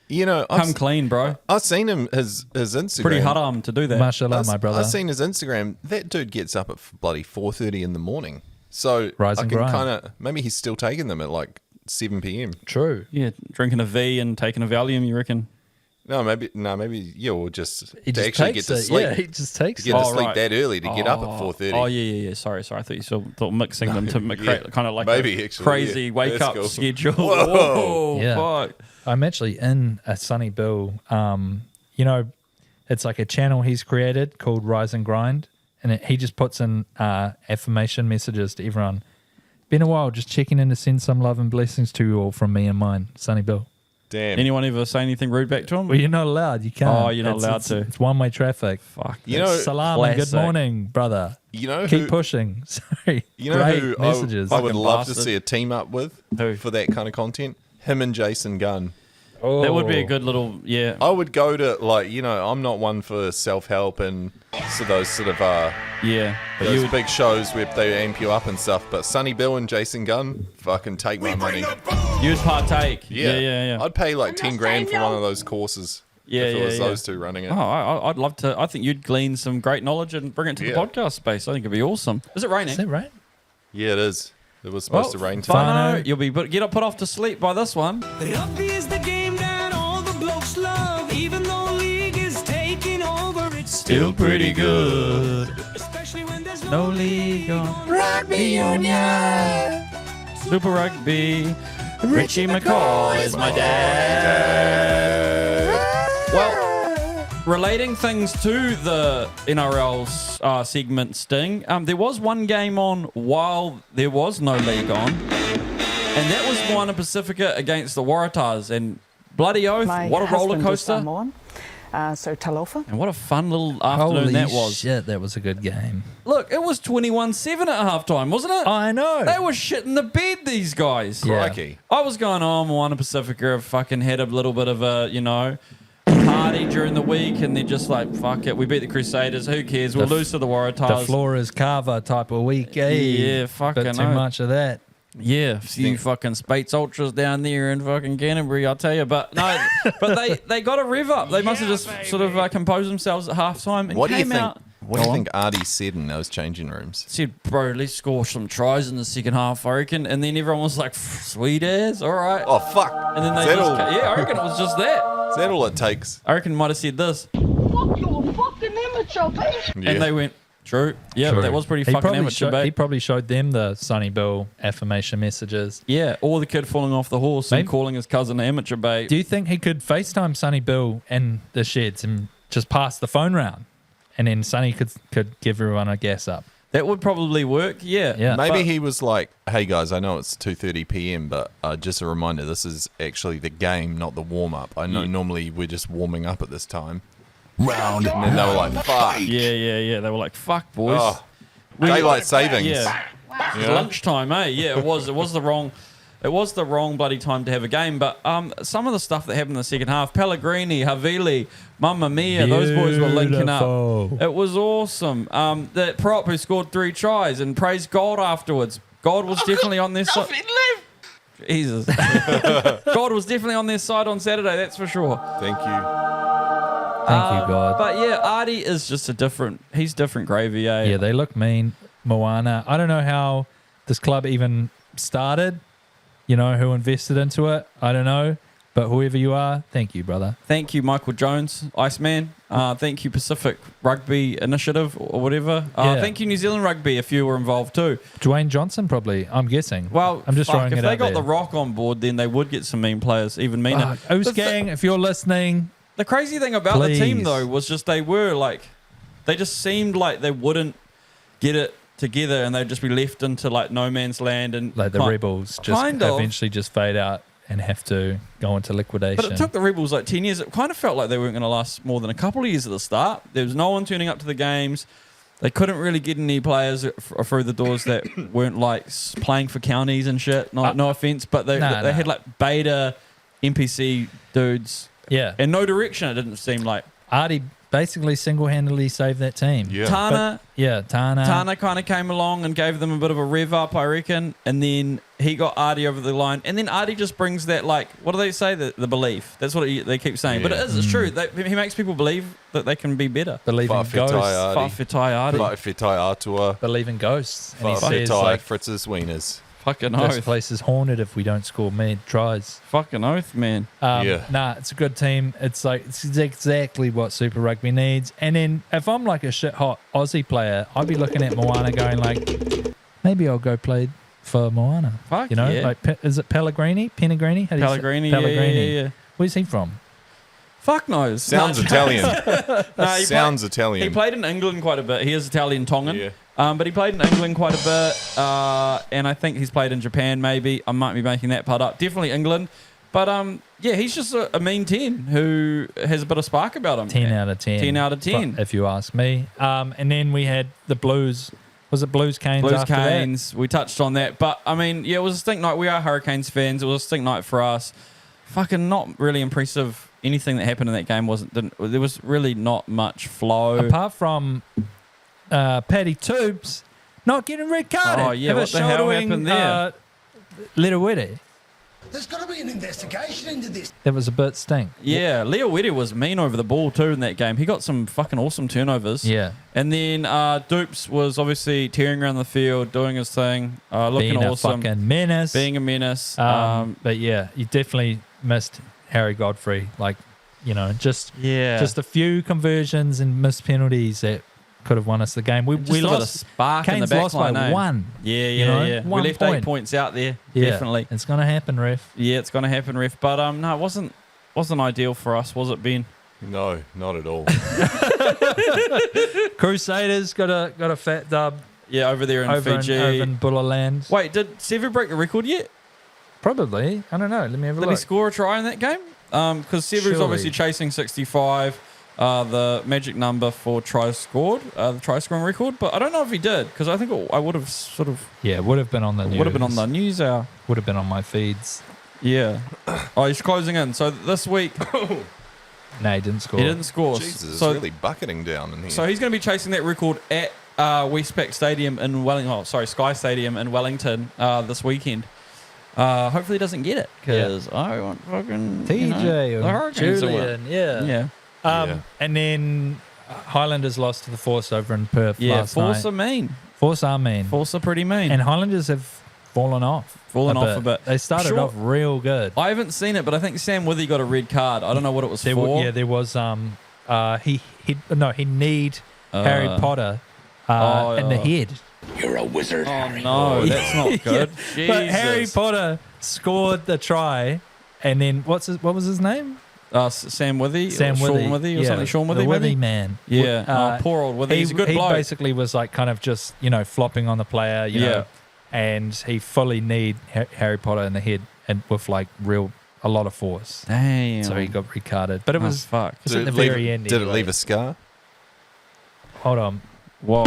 You know, Come clean, bro. I've seen him his Instagram. Pretty haram to do that. mashallah, my brother. I've seen his Instagram. That dude gets up at bloody 4:30 in the morning. So Rise I and can grind. kind of maybe he's still taking them at like 7 p.m. True. Yeah, drinking a V and taking a Valium, you reckon? Maybe yeah, or just He to just actually takes get to it. sleep. Yeah, he just takes To it. get to Oh, sleep right. that early to get up at 4:30. Oh, yeah. Sorry. I thought you thought mixing them to yeah. kind of like Maybe, a actually, crazy yeah. wake That's up cool. schedule. Whoa. Whoa, Yeah. fuck. I'm actually in a Sonny Bill. You know, it's like a channel he's created called Rise and Grind, and he just puts in affirmation messages to everyone. Been a while, just checking in to send some love and blessings to you all from me and mine, Sonny Bill. Damn. Anyone ever say anything rude back to him? Well, you're not allowed. You can't. Oh, you're not allowed to. It's one-way traffic. Fuck. You know, Salam and good classic. morning, brother. You know Keep who, pushing. Sorry. You know Great who messages. I would Fucking love to bastard. see a team up with Who? for that kind of content? Him and Jason Gunn. That would be a good little, yeah. I would go to, like, you know, I'm not one for self-help and so those sort of Yeah. But those you would, big shows where they amp you up and stuff. But Sonny Bill and Jason Gunn, fucking take my money. you'd partake. Yeah. Yeah. I'd pay like 10 grand for one of those courses. Yeah, if it was yeah. those two running it. Oh, I'd love to. I think you'd glean some great knowledge and bring it to the Yeah. podcast space. I think it'd be awesome. Is it raining? Is that right? Yeah, it is. It was supposed to rain today. Fano, you'll be put off to sleep by this one. Rugby is the game that all the blokes love. Even though league is taking over, it's Still pretty good. especially when there's No league on Rugby Union. Super Rugby. Richie McCaw is my dad. Well, relating things to the NRL's segment Sting, there was one game on while there was no league on, and that was Moana Pasifika against the Waratahs. And bloody oath, what a roller coaster! So Talofa. And what a fun little afternoon Holy that was. shit, that was a good game. Look, it was 21-7 at halftime, wasn't it? I know. They were shitting the bed, these guys. Yeah. Crikey. I was going, Moana Pasifika have fucking had a little bit of a, party during the week, and they're just like, fuck it, we beat the Crusaders, who cares? We'll lose to the Waratahs. The floor is carver type of week, eh? Yeah, fucking Bit too oath. much of that. Yeah, few fucking Spates Ultras down there in fucking Canterbury, I'll tell you. But no, but they got a rev up. They must have just sort of composed themselves at halftime and What do you came think? out. What do you think Artie said in those changing rooms? Said, bro, let's score some tries in the second half, I reckon. And then everyone was like, sweet as, all right. Oh, fuck. And then they Is that just, all- yeah, I reckon it was just that. Is that all it takes? I reckon might have said this. Fuck you, fucking amateur, bitch. Yeah. And they went, true. Yeah, True. that was pretty He fucking probably amateur, He mate. probably showed them the Sonny Bill affirmation messages. Yeah, or the kid falling off the horse and Maybe- calling his cousin amateur bait. Do you think he could FaceTime Sonny Bill in the sheds and just pass the phone round? And then Sonny could give everyone a gas up. That would probably work, yeah. Yeah. Maybe But- he was like, hey guys, I know it's 2:30 p.m, but just a reminder, this is actually the game, not the warm-up. I know normally we're just warming up at this time. Round. And then they were like, fuck. Yeah. They were like, fuck, boys. Oh, daylight savings. Yeah. You know? Lunchtime, eh? Yeah, it was the wrong bloody time to have a game. But some of the stuff that happened in the second half, Pellegrini, Havili, Mamma Mia, those boys were linking up. Beautiful. It was awesome. That prop who scored 3 tries and praised God afterwards. God was definitely on their side. Jesus. God was definitely on their side on Saturday, that's for sure. Thank you. Thank you, God. But yeah, Artie is just he's different gravy, eh? Yeah, they look mean. Moana. I don't know how this club even started. You know, who invested into it. I don't know. But whoever you are, thank you, brother. Thank you, Michael Jones, Iceman. Thank you, Pacific Rugby Initiative or whatever. Yeah. Thank you, New Zealand Rugby, if you were involved too. Dwayne Johnson, probably, I'm guessing. Well, I'm just throwing if it they out got there. the Rock on board, then they would get some mean players, even meaner. Oos The thi- Gang, if you're listening, The crazy thing about the team, Please. though, was just they just seemed like they wouldn't get it together and they'd just be left into like no man's land and like the Rebels, just kind of. eventually just fade out and have to go into liquidation. But it took the Rebels like 10 years. It kind of felt like they weren't going to last more than a couple of years at the start. There was no one turning up to the games. They couldn't really get any players through the doors that weren't like playing for counties and shit. No offense, but they had like beta NPC dudes yeah. and no direction. It didn't seem like. Artie basically single-handedly saved that team. Yeah. Tana Tana. kind of came along and gave them a bit of a rev up, I reckon. And then he got Artie over the line. And then Artie just brings that, like, what do they say? The belief. That's what they keep saying. But it is, it's true. He makes people believe that they can be better. Believe in Whawhitai ghosts. Artie. Whawhitai Artie. Whawhitai Atua. Believe in ghosts. And he says, Whawhitai like, Fritz's Wieners. Fucking this oath. place is haunted if we don't score mad tries. Fucking oath, man. Yeah. Nah, it's a good team. It's exactly what Super Rugby needs. And then if I'm like a shit hot Aussie player, I'd be looking at Moana going like, maybe I'll go play for Moana. Fuck you know, yeah. like is it Pellegrini? Pellegrini? How do you say- Pellegrini, Pellegrini. yeah. Where's he from? Fuck knows. Sounds Italian. No, he Sounds He Italian. played in England quite a bit. He is Italian Tongan. Yeah. But he played in England quite a bit. And I think he's played in Japan maybe. I might be making that part up. Definitely England. But yeah, he's just a mean 10 who has a bit of spark about him. 10 out of 10. 10 out of 10. If you ask me. And then we had the Blues. Was it Blues Canes Blues after Canes. We touched on that. But I mean, yeah, it was a stink night. We are Hurricanes fans. It was a stink night for us. fucking not really impressive. Anything that happened in that game there was really not much flow. Apart from Paddy Tubes not getting red carded. Oh, yeah, what the hell happened there? Little Witty. There's got to be an investigation into this. That was a bit stink. Yeah, Leo Witty was mean over the ball too in that game. He got some fucking awesome turnovers. Yeah. And then Dupes was obviously tearing around the field, doing his thing, looking Being awesome. a fucking menace. Being a menace. But yeah, you definitely missed Harry Godfrey. Like, just a few conversions and missed penalties that could have won us the game. We Just a bit of lost. spark in the Canes back lost by line, eh? 1. Yeah. We 1 left point. 8 points out there. Yeah, Definitely. it's gonna happen, ref. Yeah, it's going to happen, ref. But no, it wasn't ideal for us, was it, Ben? No, not at all. Crusaders got a fat dub. Yeah, over there in Fiji. Over in Bulla Land. Wait, did Sever break the record yet? Probably. I don't know. Let me have a Did look. he score a try in that game? Because Sever's Surely. obviously chasing 65, the magic number for tries scored, the try scoring record. But I don't know if he did, because I think I would have sort of... Yeah, would have been on the news. Would have been on the news hour. Would have been on my feeds. Yeah. Oh, he's closing in. So this week... No, he didn't score. He didn't score. Jesus, So, it's really bucketing down in here. so he's going to be chasing that record at Westpac Stadium in Wellington. Oh, sorry, Sky Stadium in Wellington this weekend. Hopefully he doesn't get it, because I want fucking... TJ the or Hurricanes to win. Julian. Yeah. Yeah. And then Highlanders lost to the Force over in Perth Yeah, last Force night. are mean. Force are mean. Force are pretty mean. And Highlanders have fallen off. A bit. They started Sure. off real good. I haven't seen it, but I think Sam Withy got a red card. I don't know what it was There for. there was he kneed Harry Potter in the head. You're a wizard, Oh no, that's not good. Yeah. But Harry Jesus. Potter scored the try, and then what was his name? Sam Withy, Sam or Withy, Sean Withy, or something. Sean Withy, the Withy maybe? man. Yeah, poor old Withy. He's a good he bloke. basically was like kind of just flopping on the player, you know, and he fully kneed Harry Potter in the head and with like a lot of force. Damn. So he got recarded, but it was fuck. It was at the very end. Did it anyway. leave a scar? Hold on. Whoa.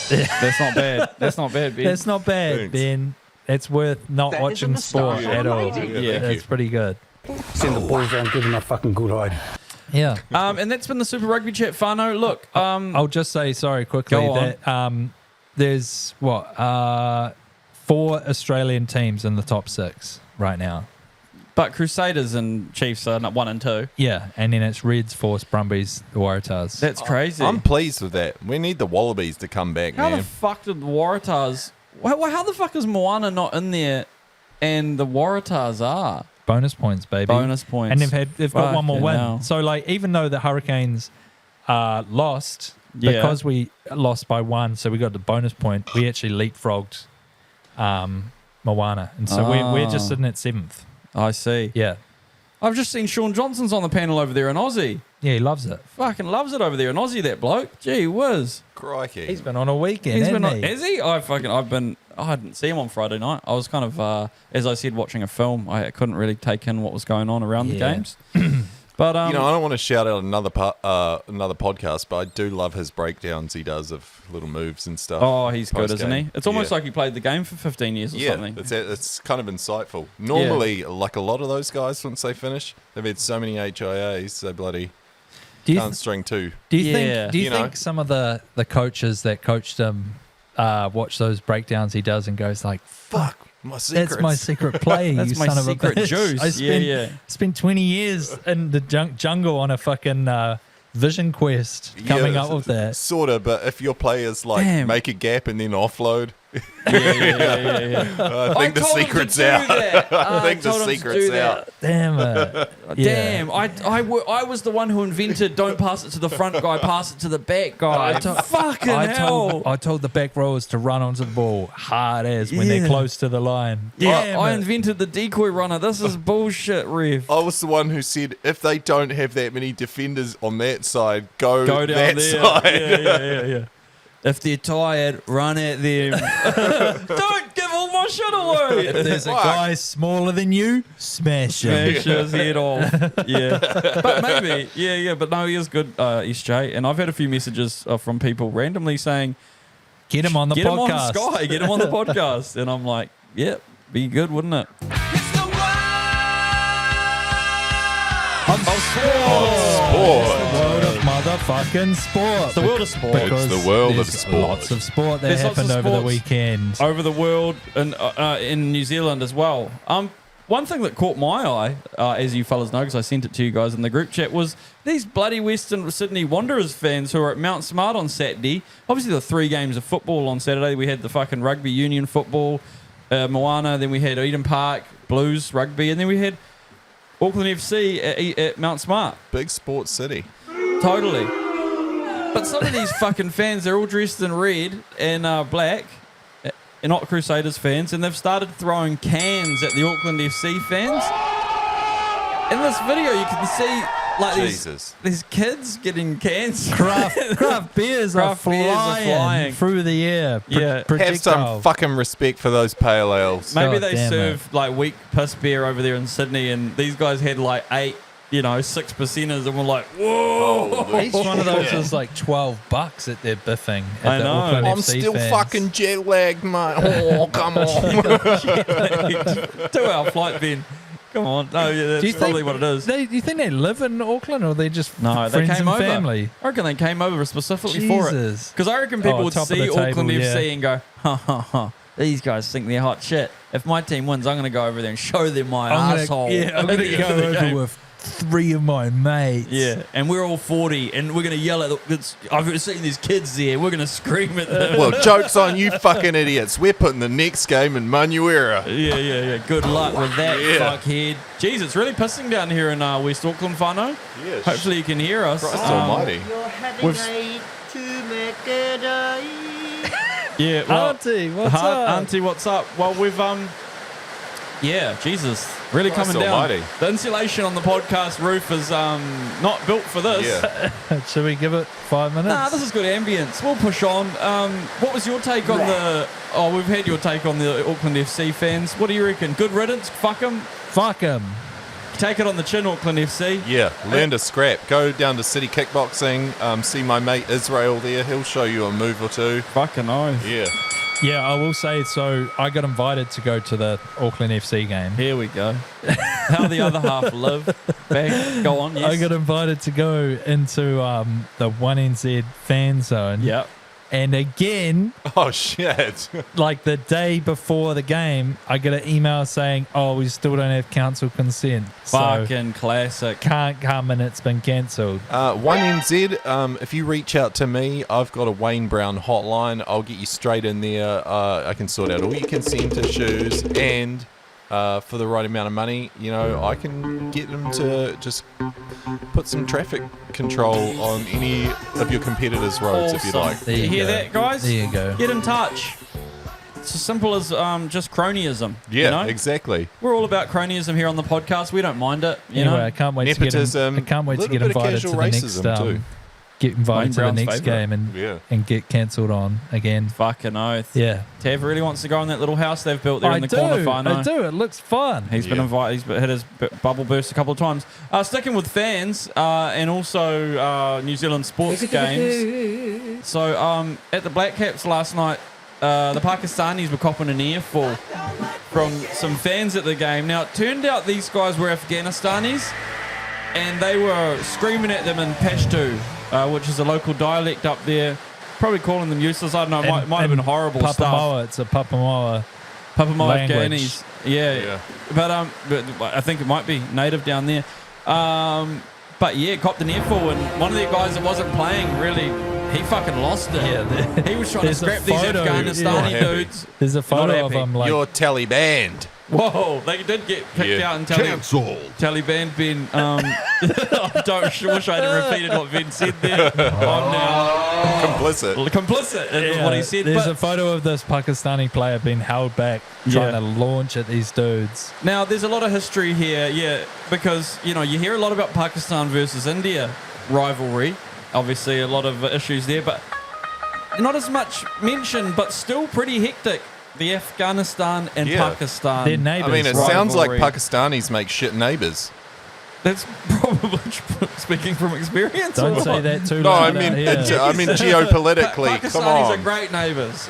That's not bad. That's not bad, Ben. That's not bad, Thanks. Ben. It's worth not That is a watching moustache. sport at all. Yeah. It's pretty good. Send the balls down, give him a fucking good hide. Yeah. And that's been the Super Rugby Chat, Fano. Look, I'll just say sorry quickly Go on. that there's 4 Australian teams in the top 6 right now. but Crusaders and Chiefs are 1 and 2. Yeah, and then it's Reds, Force, Brumbies, the Waratahs. That's crazy. I'm pleased with that. We need the Wallabies to come back, How man. the fuck did the Waratahs... How the fuck is Moana not in there and the Waratahs are? Bonus points, baby. Bonus points. And they've got one more Fucking win. hell. So like even though the Hurricanes lost, Yeah. because we lost by 1, so we got the bonus point, we actually leapfrogged Moana. And so we're just sitting at 7th. I see. Yeah. I've just seen Sean Johnson's on the panel over there in Aussie. Yeah, he loves it. Fucking loves it over there in Aussie, that bloke. Gee whiz. Crikey. He's been on a weekend, He's hasn't been on, he? is he? I didn't see him on Friday night. I was kind of, as I said, watching a film. I couldn't really take in what was going on around the Yeah. games. But I don't want to shout out another podcast, but I do love his breakdowns he does of little moves and stuff. oh, he's good, isn't post-game. he? It's almost Yeah. like he played the game for 15 years or Yeah, something. it's kind of insightful. Normally, like a lot of those guys, once they finish, they've had so many HIAs, they bloody Do you, can't string 2. do you Yeah. think You know. some of the coaches that coached him watch those breakdowns he does and goes like, fuck, My secrets. that's my secret play, That's you my son of a secret bitch. juice. I Yeah. spent 20 years in the jungle on a fucking vision quest coming up with that. Sort of, but if your players like Damn. make a gap and then offload, yeah. I think the told him to secret's do out. that. I think the told him to secret's do that. out. Damn it. Yeah. Damn, I was the one who invented don't pass it to the front guy, pass it to the back guy. Fucking hell. I told the back rowers to run onto the ball hard as when they're Yeah. close to the line. Yeah, I Damn it. invented the decoy runner. This is bullshit, ref. I was the one who said if they don't have that many defenders on that side, go Go down that there. side. Yeah. If they're tired, run at them. Don't give all my shit away. If there's a Fuck. guy smaller than you, smash him. Smash his head off. Yeah. But maybe. Yeah. But no, he is good, SJ. And I've had a few messages from people randomly saying, Get him on the get podcast. him on Sky, get him on the podcast. And I'm like, yep, be good, wouldn't it? It's the World of motherfucking sport. It's the world of sport. Because It's the world of there's sport. Lots of sport that There's lots happened of over the sports weekend. over the world and in New Zealand as well. One thing that caught my eye, as you fellas know, because I sent it to you guys in the group chat, was these bloody Western Sydney Wanderers fans who were at Mount Smart on Saturday. Obviously, the 3 games of football on Saturday. We had the fucking rugby union football, Moana, then we had Eden Park, Blues rugby, and then we had Auckland FC at Mount Smart. Big sports city. Totally. But some of these fucking fans, they're all dressed in red and black. They're not Crusaders fans, and they've started throwing cans at the Auckland FC fans. In this video, you can see like these kids getting cans. Craft beers are flying through the air. Yeah. Have some fucking respect for those pale ales. Maybe God they damn serve like weak piss beer over there in Sydney, and these guys had like 8, 6%ers, and we're like, whoa! Each one of those is like $12 at their biffing. At I the know. Auckland I'm FC still fans. fucking jet lagged, mate. Oh, come on. 2-hour flight, Ben. Come on. No, yeah, that's probably what it is. Do you think they live in Auckland, or they just No, they friends came and over. family? I reckon they came over specifically for it. Jesus. Because I reckon people would top of see the table, Auckland yeah. FC and go, ha ha ha. These guys think they're hot shit. If my team wins, I'm going to go over there and show them my asshole. I'm going to go over with 3 of my mates. Yeah, and we're all 40, and we're going to yell at I've seen these kids there. We're going to scream at them. Well, joke's on you fucking idiots. We're putting the next game in Manuera. Yeah. Good luck with that, Yeah. fuckhead. Jeez, it's really pissing down here in West Auckland, whānau. Yes. Hopefully you can hear us. Christ almighty. We've- Yeah, well, Auntie, what's up? Auntie, what's up? Well, we've yeah, Jesus, really Christ coming down. almighty. The insulation on the podcast roof is not built for this. Yeah. Should we give it 5 minutes? Nah, this is good ambience. We'll push on. What was your take on the? Oh, we've had your take on the Auckland FC fans. What do you reckon? Good riddance. Fuck them. Fuck them. Take it on the chin, Auckland FC. Yeah, learn to scrap. Go down to City Kickboxing. See my mate Israel there. He'll show you a move or two. Fucking oath. Yeah. Yeah, I will say, so I got invited to go to the Auckland FC game. Here we go. How the other half live. Back. Go on, yes. I got invited to go into the 1NZ fan zone. Yep. And again, Oh, shit. like the day before the game, I get an email saying, oh, we still don't have council consent. So Fucking classic. can't come and it's been cancelled. 1NZ, if you reach out to me, I've got a Wayne Brown hotline. I'll get you straight in there. I can sort out all your consent issues, and for the right amount of money, I can get them to just put some traffic control on any of your competitors' roads if you Awesome. like. There You you hear go. that, guys? There you go. Get in touch. It's as simple as just cronyism. Yeah, you know? exactly. We're all about cronyism here on the podcast. We don't mind it. You Anyway, know? I can't wait Nepotism, to get. I can't wait to little get bit of invited to casual the next. racism too. Get invited Wayne to the Brown's next favourite. game Yeah. and get cancelled on again. Fucking oath. Yeah, Tav really wants to go in that little house they've built there I in the do. corner. Whānau. I do. It looks fun. He's been Yeah. invited. He's hit his bubble burst a couple of times. Sticking with fans and also New Zealand sports games. So at the Black Caps last night, the Pakistanis were copping an earful from some fans at the game. Now, it turned out these guys were Afghanistanis, and they were screaming at them in Pashto, which is a local dialect up there. Probably calling them useless. I don't know. It might have been horrible stuff. Papamoa, it's a Papamoa. Papamoa language. Afghanis. Yeah. But I think it might be native down there. But yeah, copped an earful, and one of the guys that wasn't playing really, he fucking lost it. Yeah, he was trying to there's a scrap these photo, Afghanistani yeah. dudes. There's a photo of happy. him like You're Taliban. Whoa, they did get kicked out and Taliban Ben. I wish I hadn't repeated what Ben said there. I'm now complicit in what he said. There's But a photo of this Pakistani player being held back trying to launch at these dudes. now there's a lot of history here, yeah, because you hear a lot about Pakistan versus India rivalry. Obviously, a lot of issues there, but not as much mentioned, but still pretty hectic. The Afghanistan and Yeah. Pakistan. They're neighbours. I mean, it sounds like rivalry. Pakistanis make shit neighbours. That's probably speaking from experience. Don't or say what? that too No, loud. I mean, out here. geopolitically. Come Pakistanis on. are great neighbours.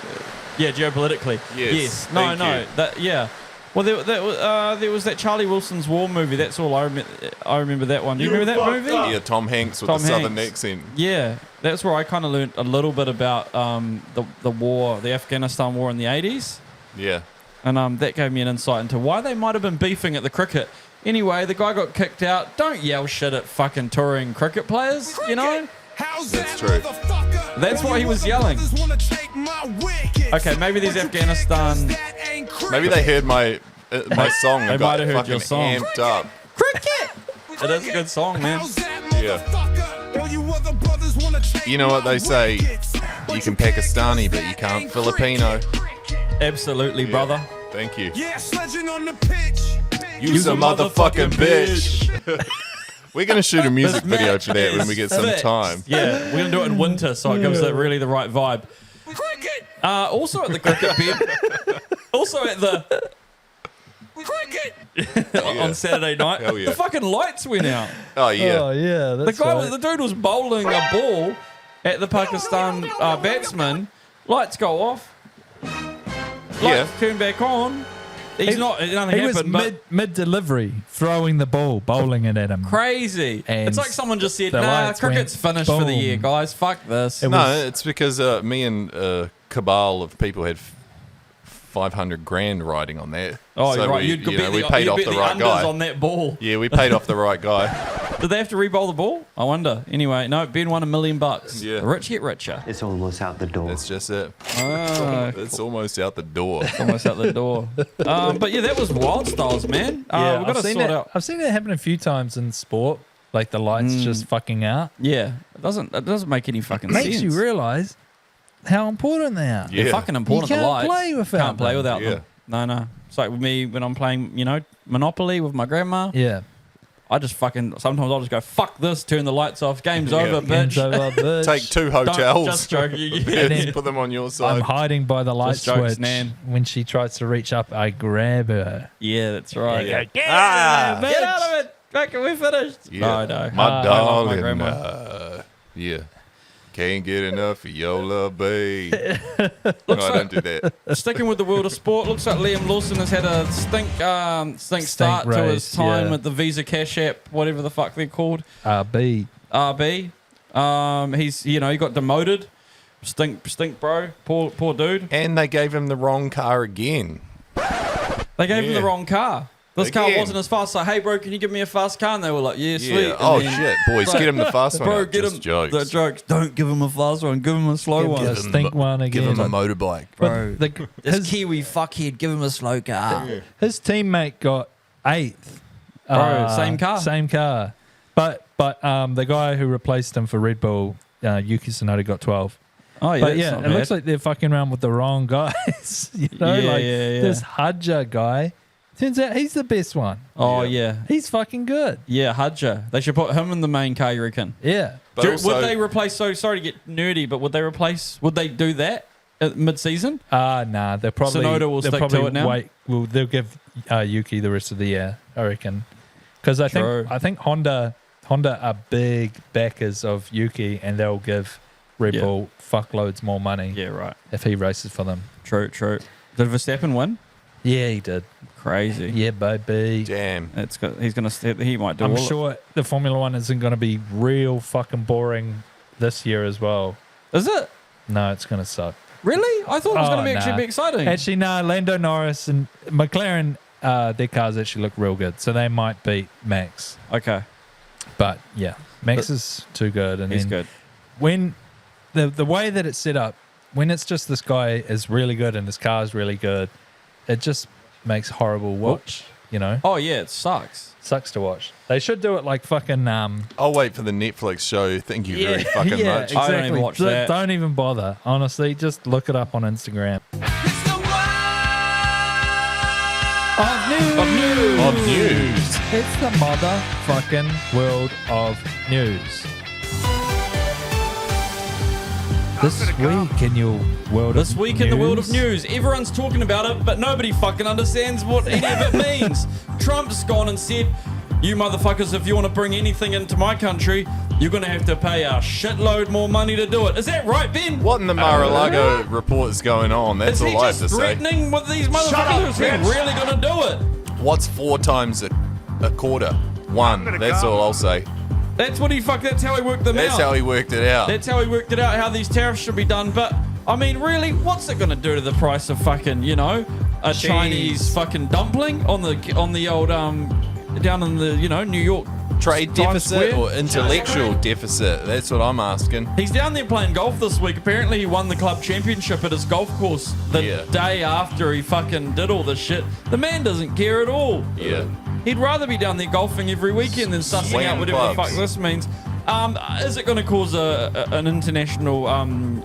Yeah, geopolitically. Yes, No, thank you. yeah. Well, there was that Charlie Wilson's War movie. That's all I remember. I remember that one. Do you remember that movie? Yeah, Tom Hanks with Tom the southern Hanks. accent. Yeah, that's where I kind of learned a little bit about the war, the Afghanistan war in the 80s. Yeah. And that gave me an insight into why they might have been beefing at the cricket. Anyway, the guy got kicked out. Don't yell shit at fucking touring cricket players, you know? That's true. That's why he was yelling. Okay, maybe there's Afghanistan. Maybe they heard my song They and got might have heard fucking your song. amped up. Cricket! It is a good song, man. Yeah. You know what they say? You can Pakistani, but you can't Filipino. Absolutely, Yeah. brother. Thank you. Yeah, sledging on the pitch. You's a motherfucking bitch. We're going to shoot a music video for that when we get some Fixed. time. Yeah, we're going to do it in winter, so it gives it really the right vibe. Cricket. Also at the cricket bed. Also at the... Cricket. on Saturday night. Hell yeah. The fucking lights went out. Oh, yeah. Oh yeah, The that's guy, right. the dude was bowling a ball at the Pakistan batsman. Lights go off. Lights turn back on. Nothing He was happened. mid delivery, throwing the ball, bowling it at him. Crazy. And It's like someone just said, the nah, lights cricket's went finished for the boom. year, guys. Fuck this. It No, was- it's because me and a cabal of people had 500 grand riding on that. Oh, so you're right. we, You'd bet we the- paid you'd off bet the the right unders guy. on that ball. Yeah, we paid off the right guy. Did they have to re-bowl the ball? I wonder. Anyway, no, Ben won $1 million. Yeah. The rich get richer. It's almost out the door. That's just it. Ah, It's almost out the door. almost out the door. But yeah, that was Wild Styles, man. Yeah, we've got to sort out. I've seen it happen a few times in sport, like the lights just fucking out. Yeah, it doesn't make any fucking Makes sense. you realise how important they are. Yeah. They're fucking important. You the can't lights. play without Can't play them. without Yeah. them. No. It's like with me when I'm playing, Monopoly with my grandma. Yeah. I just sometimes I'll just go, fuck this, turn the lights off, game's over, bitch. Game's over, bitch. Take 2 Don't- hotels. just joking. Yeah, Yeah. just put them on your I'm side. hiding by the light Just jokes, switch. man. When she tries to reach up, I grab her. Yeah, that's right. Yeah. Get Ah. Get out of it. Fucking, we're finished. Yeah. No. My I love my darling. grandma. Yeah. Can't get enough of your love, babe. No, I don't do that. Sticking with the world of sport, looks like Liam Lawson has had a stink start to his race, time yeah. with the Visa Cash App, whatever the fuck they're called. RB. RB. He's he got demoted. Stink, bro. Poor dude. And they gave him the wrong car again. They gave him Yeah. the wrong car. This car Again. wasn't as fast. So, hey, bro, can you give me a fast car? And they were like, yeah, sweet. Yeah. And Oh, then- shit. Boys, get him the fast one. Bro, out. get Just him jokes. the jokes. Don't give him a fast one. Give him a slow one. him a stink one Give again. him a motorbike. Bro, The, this Kiwi fuckhead, give him a slow car. his teammate got 8th. Bro, same car. Same car. But the guy who replaced him for Red Bull, Yuki Tsunoda, got 12. Oh, yeah. But that's yeah, not it looks bad. like they're fucking around with the wrong guys. Yeah. This Hadja guy. Turns out he's the best one. Oh, yeah. He's fucking good. Yeah, Hadja. They should put him in the main car, you reckon? Yeah. But also, Would they replace, sorry to get nerdy, but would they do that at mid-season? Nah, they'll probably Tsunoda will they'll stick to probably it now? Wait, they'll give Yuki the rest of the year, I reckon. Because True. I think Honda are big backers of Yuki, and they'll give Red Yeah. Bull fuckloads more money Yeah, right. if he races for them. True. Did Verstappen win? Yeah, he did. Crazy. Yeah, baby. damn. He might do I'm all sure the Formula One isn't going to be real fucking boring this year as well. Is it? No, it's going to suck. Really? I thought it was Oh, going to actually nah. be exciting. Actually, no, Lando Norris and McLaren, their cars actually look real good, so they might beat Max. Okay. But yeah, Max is too good. And He's then good. when the way that it's set up, when it's just this guy is really good and his car is really good, it just makes horrible watch. Oh, yeah, it sucks. Sucks to watch. They should do it like fucking. I'll wait for the Netflix show. Thank you very fucking much. Exactly. I don't even watch that. Don't even bother. Honestly, just look it up on Instagram. It's the Of news. It's the motherfucking world of news. This week in your world This of week news. in the world of news, everyone's talking about it, but nobody fucking understands what any of it means. Trump's gone and said, you motherfuckers, if you want to bring anything into my country, you're going to have to pay a shitload more money to do it. Is that right, Ben? What in the Mar-a-Lago report is going on? That's Is he all I have just to say. threatening with these motherfuckers? Is he really going to do it? What's 4 times a quarter? 1. That's all I'll say. That's what that's how he worked them out. That's how he worked it out. That's how he worked it out, how these tariffs should be done. But, I mean, really, what's it going to do to the price of fucking, a Cheese. Chinese fucking dumpling on the old, down in the, New York Trade Times deficit Square? or intellectual deficit? That's what I'm asking. He's down there playing golf this week. Apparently, he won the club championship at his golf course the day after he fucking did all this shit. The man doesn't care at all. Yeah. He'd rather be down there golfing every weekend than sussing Swinging out whatever the clubs. fuck this means. Is it going to cause an international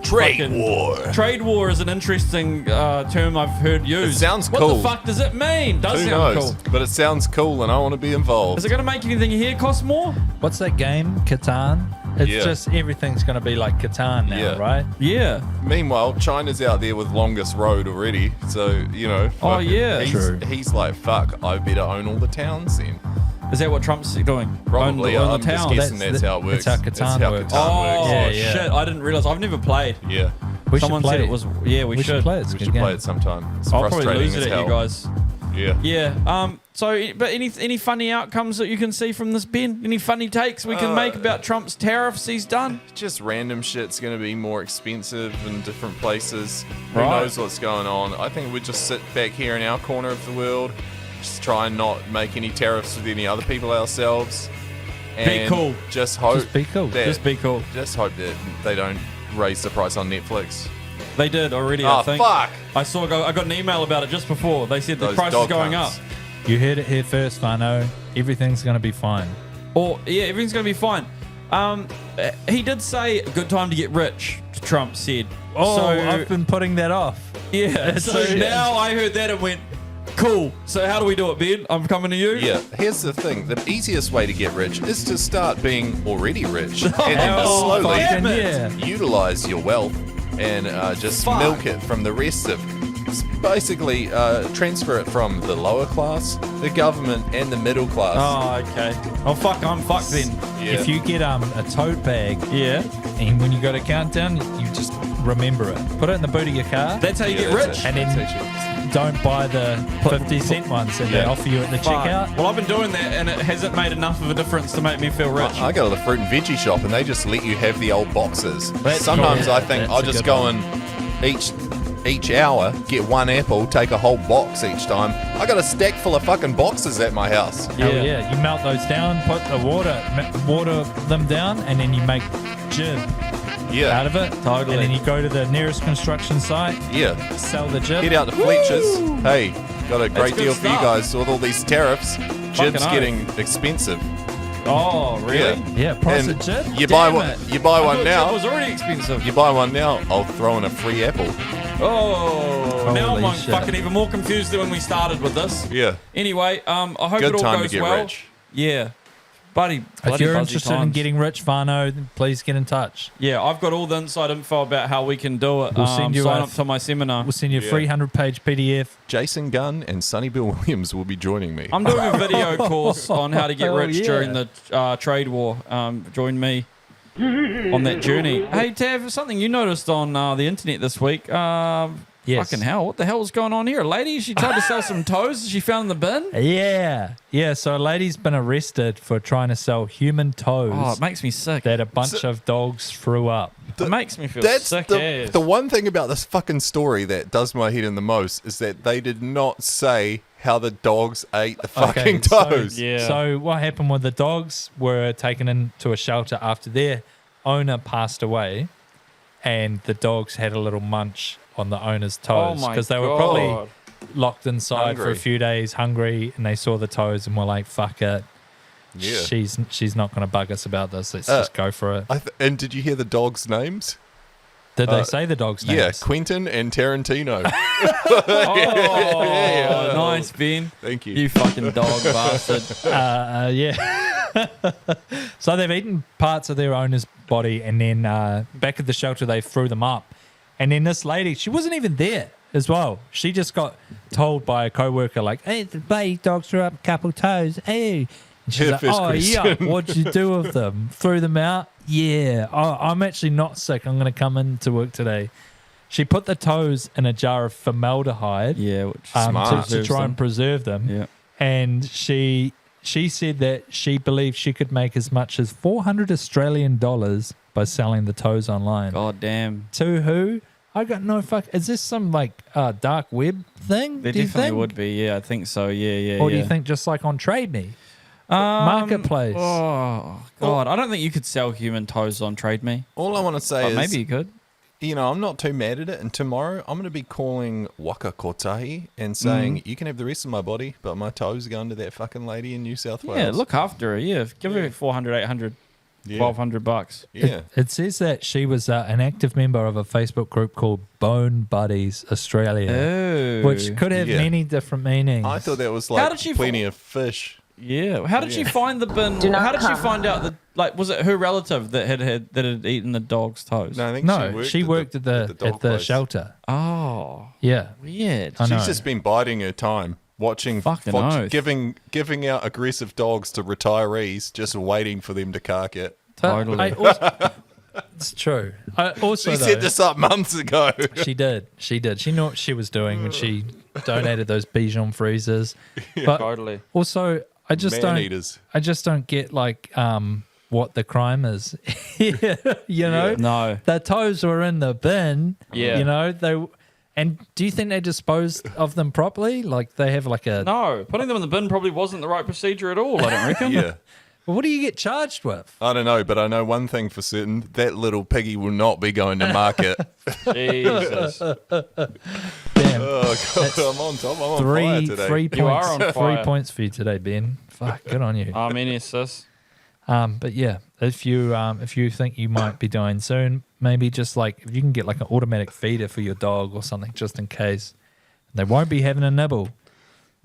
Trade war? Trade war is an interesting term I've heard used. It sounds what cool. What the fuck does it mean? Does Who sound knows? cool. But it sounds cool and I want to be involved. Is it going to make anything here cost more? What's that game? Catan? It's Yeah. just everything's going to be like Catan now, Yeah. right? Yeah. Meanwhile, China's out there with longest road already. So, Oh, fucking- yeah. True. He's like, fuck, I better own all the towns then. Is that what Trump's doing? Probably. Own I'm the just town? guessing that's how it works. that's how Catan works. Oh, Yeah, yeah. shit. I didn't realize. I've never played. Yeah. We Someone should play said it was. Yeah, we should. play it. It's a We good should game. play it sometime. It's I'll probably frustrating lose as it at hell. you guys. Yeah. Yeah. But any funny outcomes that you can see from this, Ben? Any funny takes we can make about Trump's tariffs he's done? Just random shit's going to be more expensive in different places. Who Right. knows what's going on? I think we just sit back here in our corner of the world, just try and not make any tariffs with any other people ourselves. And cool. Just hope. Just be cool. that- Just be cool. Just hope that they don't raise the price on Netflix. They did already, I Oh, think. fuck. I got an email about it just before. They said the Those price is dog going cunts. up. You heard it here first, Fano. Everything's going to be fine. Or, yeah, everything's going to be fine. He did say, good time to get rich, Trump said. Oh, So, I've been putting that off. yeah. So now I heard that and went, cool. So how do we do it, Ben? I'm coming to you. Yeah, here's the thing. The easiest way to get rich is to start being already rich. And then Oh, slowly damn it. Yeah. utilize your wealth and just Fuck. milk it from the rest of basically transfer it from the lower class, the government, and the middle class. Oh, okay. Oh, fuck. I'm fucked then. Yeah. If you get a tote bag, Yeah. and when you go to countdown, you just remember it. Put it in the boot of your car. That's how you Yeah, get that's rich. it. And then That's actually- don't buy the 50-cent ones that they Yeah. offer you at the Fuck. checkout. Well, I've been doing that and it hasn't made enough of a difference to make me feel rich. I go to the fruit and veggie shop and they just let you have the old boxes. That's Sometimes cool. I think That's I'll a just good go one. and each hour get one apple, take a whole box each time. I got a stack full of fucking boxes at my house. Hell yeah. You melt those down, put the water them down, and then you make gin Yeah. out of it. Totally. And then you go to the nearest construction site, Yeah. sell the gin. Head out to Fletcher's. Hey, got a great good deal for you stuff. guys with all these tariffs. Gin's oath. getting expensive. Oh, really? Yeah, price And of gin. you buy Damn one. it. You buy I one thought now. It was already expensive. You buy one now. I'll throw in a free apple. Oh, now Holy I'm shit. fucking even more confused than when we started with this. Yeah. Anyway, I hope Good it all time to goes get well. rich. Yeah. Bloody If you're buzzy interested in times. getting rich, Fano, then please get in touch. Yeah, I've got all the inside info about how we can do it. We'll send you sign a- up to my seminar. We'll send you a Yeah. 300-page PDF. Jason Gunn and Sonny Bill Williams will be joining me. I'm doing a video course on how to get Hell rich yeah. during the trade war. Join me on that journey. Hey, Tav, something you noticed on the internet this week. Yes. Fucking hell, what the hell's going on here? A lady, she tried to sell some toes she found in the bin. Yeah. Yeah, so a lady's been arrested for trying to sell human toes Oh, it makes me sick. that a bunch of dogs threw up. It makes me feel That's sick the, as. the one thing about this fucking story that does my head in the most is that they did not say how the dogs ate the fucking toes. yeah. So what happened was the dogs were taken into a shelter after their owner passed away, and the dogs had a little munch on the owner's toes my because they were God. probably locked inside for Hungry. a few days, hungry, and they saw the toes and were like, "Fuck it, Yeah. she's not going to bug us about this. Let's just go for it." And did you hear the dogs' names? Did they say the dogs' Yeah, names? Quentin and Tarantino. Oh, nice, Ben. Thank you. You fucking dog bastard. Yeah. So they've eaten parts of their owner's body, and then back at the shelter they threw them up. And then this lady, she wasn't even there as well. She just got told by a co-worker, like, "Hey, the bloody dog threw up a couple toes. Hey, And she's Her like, first oh, yeah, question. what'd you do with them? Threw them out? Yeah. Oh, I'm actually not sick. I'm going to come into work today. She put the toes in a jar of formaldehyde Yeah, which Smart. to try and preserve them. Yeah. And she said that she believed she could make as much as $400 Australian by selling the toes online. God damn. To who? I got no fuck. Is this some like dark web thing? There do you definitely think? would be. Yeah, I think so. Yeah. Or do you think just like on Trade Me? Marketplace. Oh, God. I don't think you could sell human toes on Trade Me. All I want to say But is, maybe you could. you know, I'm not too mad at it. And tomorrow I'm going to be calling Waka Kotahi and saying, you can have the rest of my body, but my toes are going to that fucking lady in New South Wales. Yeah, look after her. Yeah, give her 400, 800, Yeah. $1,200. Yeah. It says that she was an active member of a Facebook group called Bone Buddies Australia, Oh. which could have Yeah. many different meanings. I thought that was How like did she plenty of fish. Yeah. How did she Yeah. find the bin? Do not How did she come. find out that, like, was it her relative that had eaten the dog's toes? No, I think No, she worked at the dog place. shelter. Oh, Yeah. weird. I know. She's just been biding her time, watching, Fucking oath. giving out aggressive dogs to retirees, just waiting for them to cark it. But Totally. I also- it's true. I also, She though, set this up months ago. She did. She did. She knew what she was doing when she donated those Bichon freezers. But Totally. also, I just Man-eaters. don't. I just don't get like what the crime is. You know, No. the toes were in the bin. Yeah. You know they. And do you think they disposed of them properly? Like they have like a. No, putting them in the bin probably wasn't the right procedure at all, I don't reckon. Yeah. Well, what do you get charged with? I don't know, but I know one thing for certain. That little piggy will not be going to market. Jesus. Damn. Oh, God, I'm on top. I'm on fire today. 3 points. You are on fire. 3 points for you today, Ben. Fuck, good on you. Amen, sis. But yeah, if you think you might be dying soon, maybe just like if you can get like an automatic feeder for your dog or something, just in case they won't be having a nibble.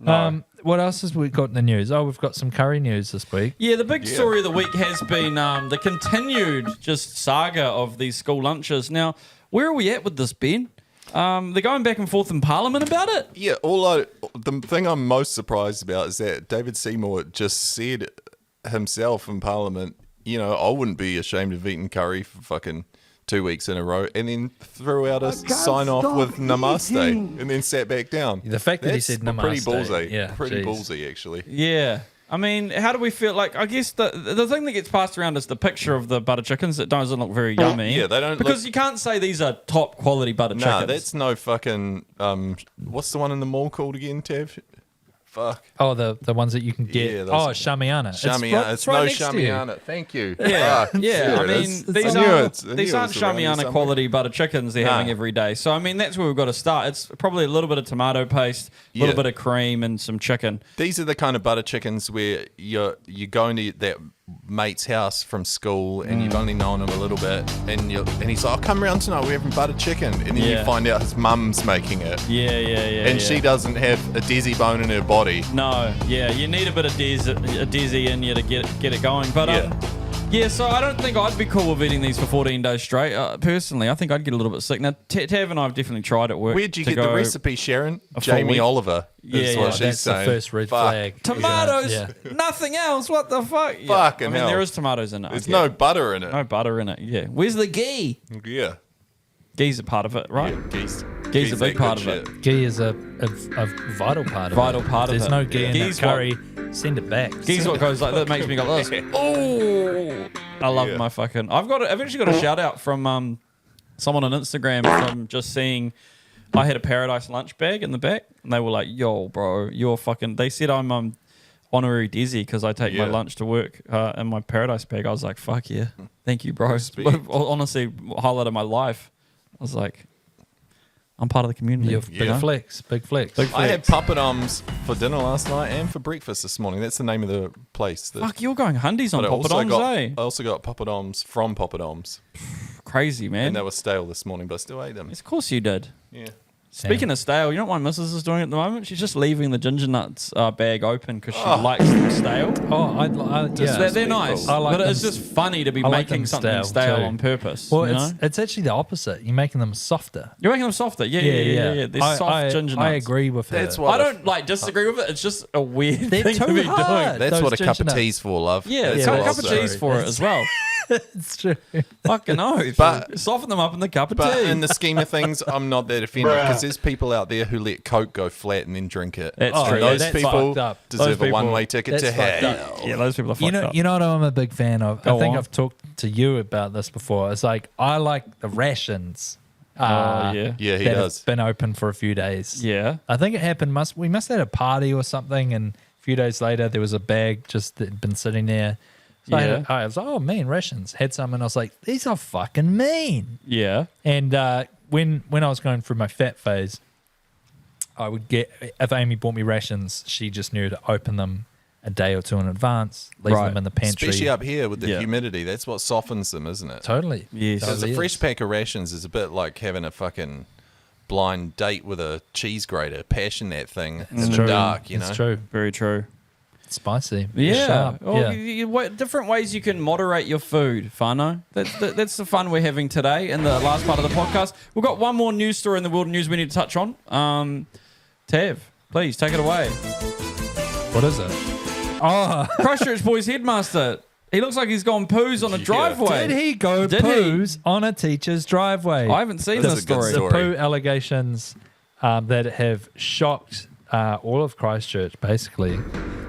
No. What else has we got in the news? Oh, we've got some curry news this week. Yeah, the big story of the week has been the continued just saga of these school lunches. Now, where are we at with this, Ben? They're going back and forth in Parliament about it. Yeah, the thing I'm most surprised about is that David Seymour just said himself in Parliament, you know, I wouldn't be ashamed of eating curry for fucking 2 weeks in a row, and then threw out a sign off with Namaste, and then sat back down. The fact that he said pretty Namaste, ballsy. yeah, Pretty jeez. ballsy, actually. Yeah. I mean, how do we feel? Like, I guess the thing that gets passed around is the picture of the butter chickens that doesn't look very yummy. Yeah, they don't because look- you can't say these are top quality butter Nah, chickens. that's no fucking. What's the one in the mall called again, Tav? Fuck. Oh, the ones that you can get. Yeah, those- Shamiana. Shamiana. It's right no next to you. Shamiana. Thank you. Yeah, Fuck. yeah. I it mean, is. these I knew aren't it. I knew these it aren't was around here Shamiana somewhere. quality butter chickens they're Nah. having every day. So I mean, that's where we've got to start. It's probably a little bit of tomato paste, a little Yeah. bit of cream, and some chicken. These are the kind of butter chickens where you're going to that mate's house from school and you've only known him a little bit, and he's like, "Oh, come round tonight. We're having butter chicken," and then Yeah. you find out his mum's making it, Yeah. and she doesn't have a desi bone in her body. No, yeah, you need a bit of desi in you to get it going. But yeah, so I don't think I'd be cool with eating these for 14 days straight. Personally, I think I'd get a little bit sick. Now, Tav and I have definitely tried at work. Where'd you to get the go recipe, Sharon? a full Jamie week. Oliver. Yeah, is yeah, what she's That's saying. the first red Fuck. flag. Tomatoes, Yeah. nothing else. What the fuck? Yeah. Fucking I mean, hell. there is tomatoes in it. There's okay. no butter in it. No butter in it. Yeah. Where's the ghee? Yeah. Ghee's a part of it, right? Yeah, geese. Ghee's a big that part good of it. shit. Ghee is a vital part of Vital it. part of There's it. no ghee in Ghee's that curry. Send it back. Ghee's what goes like that makes me go this. Oh, I love Yeah. my fucking. I've actually got a shout out from someone on Instagram from just seeing. I had a Paradise lunch bag in the back, and they were like, "Yo, bro, you're fucking." They said I'm honorary Desi because I take my Yeah. lunch to work in my Paradise bag. I was like, "Fuck yeah, thank you, bro." Respect. Honestly, highlight of my life. I was like, I'm part of the community. You're you big know? flex. Big flex. I had poppadoms for dinner last night and for breakfast this morning. That's the name of the place. Fuck, you're going hundies on But poppadoms, eh? I also got poppadoms from poppadoms, Crazy, man. and they were stale this morning, but I still ate them. Of course you did. Yeah. Speaking of stale, you know what my missus is doing at the moment? She's just leaving the ginger nuts bag open because she likes them stale. Oh, They're nice. I like but them it's just funny to be I like making them something stale stale too. on purpose. Well, you know? it's actually the opposite. You're making them softer. You're making them softer. Yeah. They're soft ginger nuts. I agree with her. That's what I don't disagree with it. It's just a weird They're thing to too be hard. doing. That's Those what a cup ginger of nuts. tea's for, love. Yeah, That's so what a I'll cup of say. cheese for it as well. It's true. Fucking oath. But- Soften them up in the cup of But tea. in the scheme of things, I'm not that offended because there's people out there who let Coke go flat and then drink it. That's Oh, true. And yeah, those that's people fucked up. deserve Those a people- one-way ticket to that's fucked hell. Yeah, those people are fucked up. You know what I'm a big fan of? Go I think on. I've talked to you about this before. It's like I like the rations. Yeah. Yeah, he that does. have been open for a few days. Yeah. I think it happened. We must have had a party or something, and a few days later there was a bag just that had been sitting there. So I was like, oh man, rations. Had some, and I was like, these are fucking mean. Yeah. And when I was going through my fat phase, I would get, if Amy bought me rations, she just knew to open them a day or two in advance, leave Right. them in the pantry. Especially up here with the Yeah. humidity. That's what softens them, isn't it? Totally. Yes. Because Totally a fresh is. pack of rations is a bit like having a fucking blind date with a cheese grater. Passion that thing in true. the dark, you know? It's true. Very true. Spicy. Yeah. Sharp. Well, yeah. different ways you can moderate your food, Fano. That's the fun we're having today in the last part of the podcast. We've got one more news story in the world of news we need to touch on. Tav, please take it away. What is it? Oh, Christchurch Boys headmaster. He looks like he's gone poos on a driveway. did he go Did he? poos on a teacher's driveway? I haven't seen That's this a good story. The story. poo allegations that have shocked all of Christchurch, basically.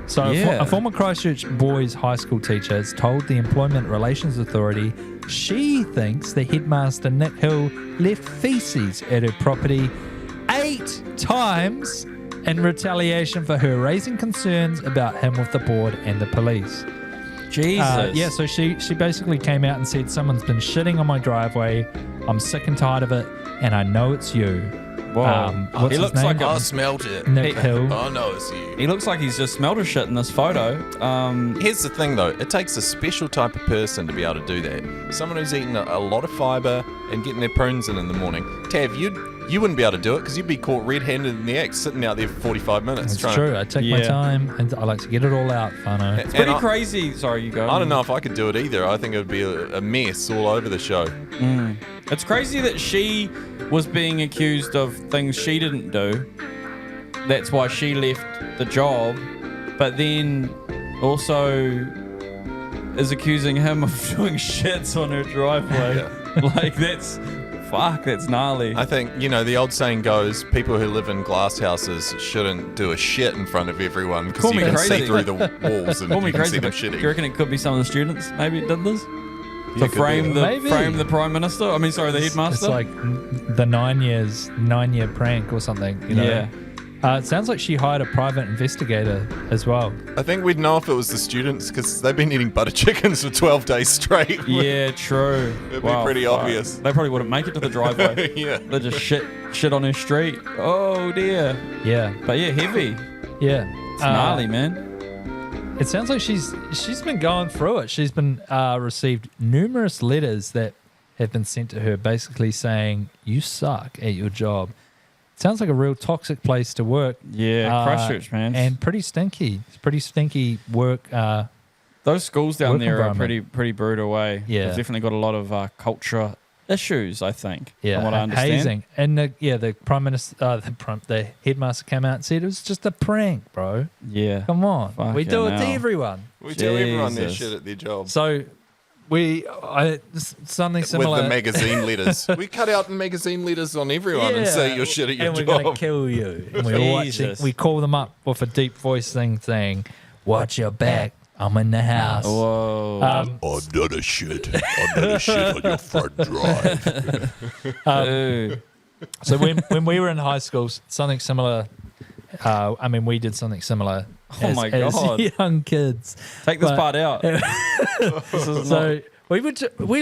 So Yeah. a former Christchurch Boys high school teacher has told the Employment Relations Authority she thinks the headmaster, Nick Hill, left feces at her property 8 times in retaliation for her raising concerns about him with the board and the police. Jesus. So she basically came out and said, someone's been shitting on my driveway. I'm sick and tired of it, and I know it's you. Whoa. What's He his looks name? like I smelled it. Nick Hill. Oh, no, it's you. He looks like he's just smelled a shit in this photo. Here's the thing, though. It takes a special type of person to be able to do that. Someone who's eaten a lot of fibre and getting their prunes in the morning. Tav, you wouldn't be able to do it because you'd be caught red-handed in the act, sitting out there for 45 minutes. It's true. I take my Yeah. time, and I like to get it all out, Fano. It's pretty crazy. Sorry, you go. I don't know if I could do it either. I think it would be a mess all over the show. It's crazy that she was being accused of things she didn't do. That's why she left the job. But then also is accusing him of doing shits on her driveway. Like, that's gnarly. I think, the old saying goes, people who live in glass houses shouldn't do a shit in front of everyone because Call you me can crazy. see through the walls and Call me you can crazy, see them but do you shitting. reckon it could be some of the students maybe did this? Yeah, To could frame be. the Prime Minister? I mean, sorry, the Headmaster? It's like the 9-year prank or something. You know? Yeah. It sounds like she hired a private investigator as well. I think we'd know if it was the students because they've been eating butter chickens for 12 days straight. Yeah, true. It'd be pretty obvious. They probably wouldn't make it to the driveway. Yeah. They just shit on her street. Oh dear. Yeah. But yeah, heavy. Yeah. It's gnarly, man. It sounds like she's been going through it. She's been received numerous letters that have been sent to her basically saying, you suck at your job. Sounds like a real toxic place to work. Yeah, Christchurch, man. And pretty stinky. It's pretty stinky work. Those schools down work there are environment. pretty brutal way. Yeah. They've definitely got a lot of culture issues, I think. Yeah, from what I understand. hazing. And the prime minister, the headmaster came out and said it was just a prank, bro. Yeah. Come on, we do it to hell. everyone. We tell everyone their Jesus. shit at their job. So something similar With the magazine letters. We cut out the magazine letters on everyone and say your shit at your and job. we're gonna kill you. And we're watching. Jesus. We call them up with a deep voice thing saying, "Watch your back. I'm in the house." Whoa. I'm not a shit. I'm not a shit on your front drive. Ooh. So when we were in high school, something similar. We did something similar. Oh my God. as young kids. Take this But- part out. This is So we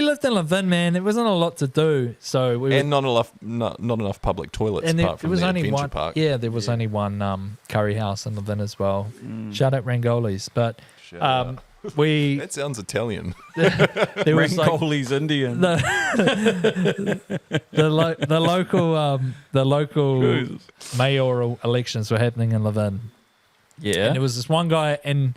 lived in Levin, man. There wasn't a lot to do. So we And not enough public toilets and there apart from was the only adventure one. park. Yeah, there was only one curry house in Levin as well. Shout out Rangolis, but That sounds Italian. there was like Rancoli's Indian. the local mayoral elections were happening in Levin. Yeah. And there was this one guy, and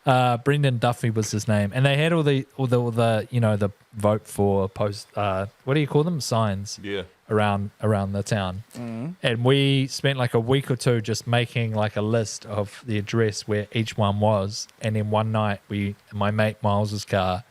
Brendan Duffy was his name, and they had all the the vote for post what do you call them, signs around the town. And we spent like a week or two just making like a list of the address where each one was, and then one night my mate Miles's car,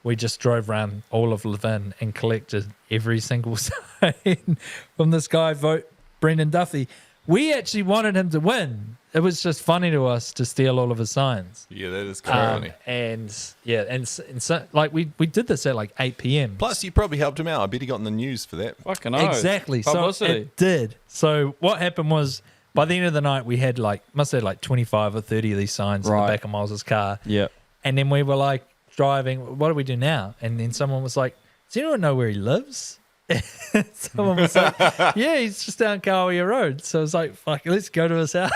we just drove around all of Levin and collected every single sign from this guy, vote Brendan Duffy. We actually wanted him to win. It was just funny to us to steal all of his signs. Yeah, that is funny. And so like we did this at like 8 p.m. Plus, you probably helped him out. I bet he got in the news for that. Fucking oath. Exactly. Publicity. So it did. So what happened was, by the end of the night, we had must have like 25 or 30 of these signs in the back of Miles's car. Yeah. And then we were like driving, what do we do now? And then someone was like, does anyone know where he lives? Someone was like, yeah, he's just down Kawaii Road. So I was like, fuck, let's go to his house.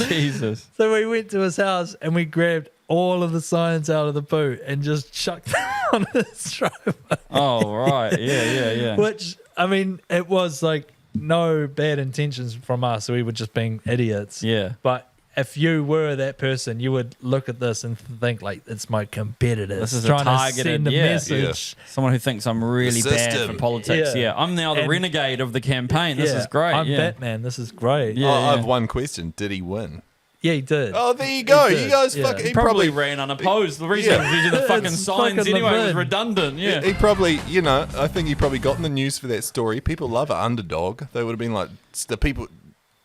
Jesus. So we went to his house and we grabbed all of the signs out of the boot and just chucked them on his driveway. Oh, right. Yeah. Which, I mean, it was like no bad intentions from us. We were just being idiots. Yeah. But if you were that person, you would look at this and think like, it's my competitors. This is trying a targeted, to send a message. Someone who thinks I'm really bad for politics. Yeah. I'm now the renegade of the campaign. This is great. I'm Batman. This is great. Yeah, I have one question. Did he win? Yeah, he did. Oh, there you go. You guys fucking... He probably ran unopposed. The reason he was using the fucking signs fucking anyway was Levin. redundant. Yeah. He probably, I think he probably got in the news for that story. People love an underdog. They would have been like,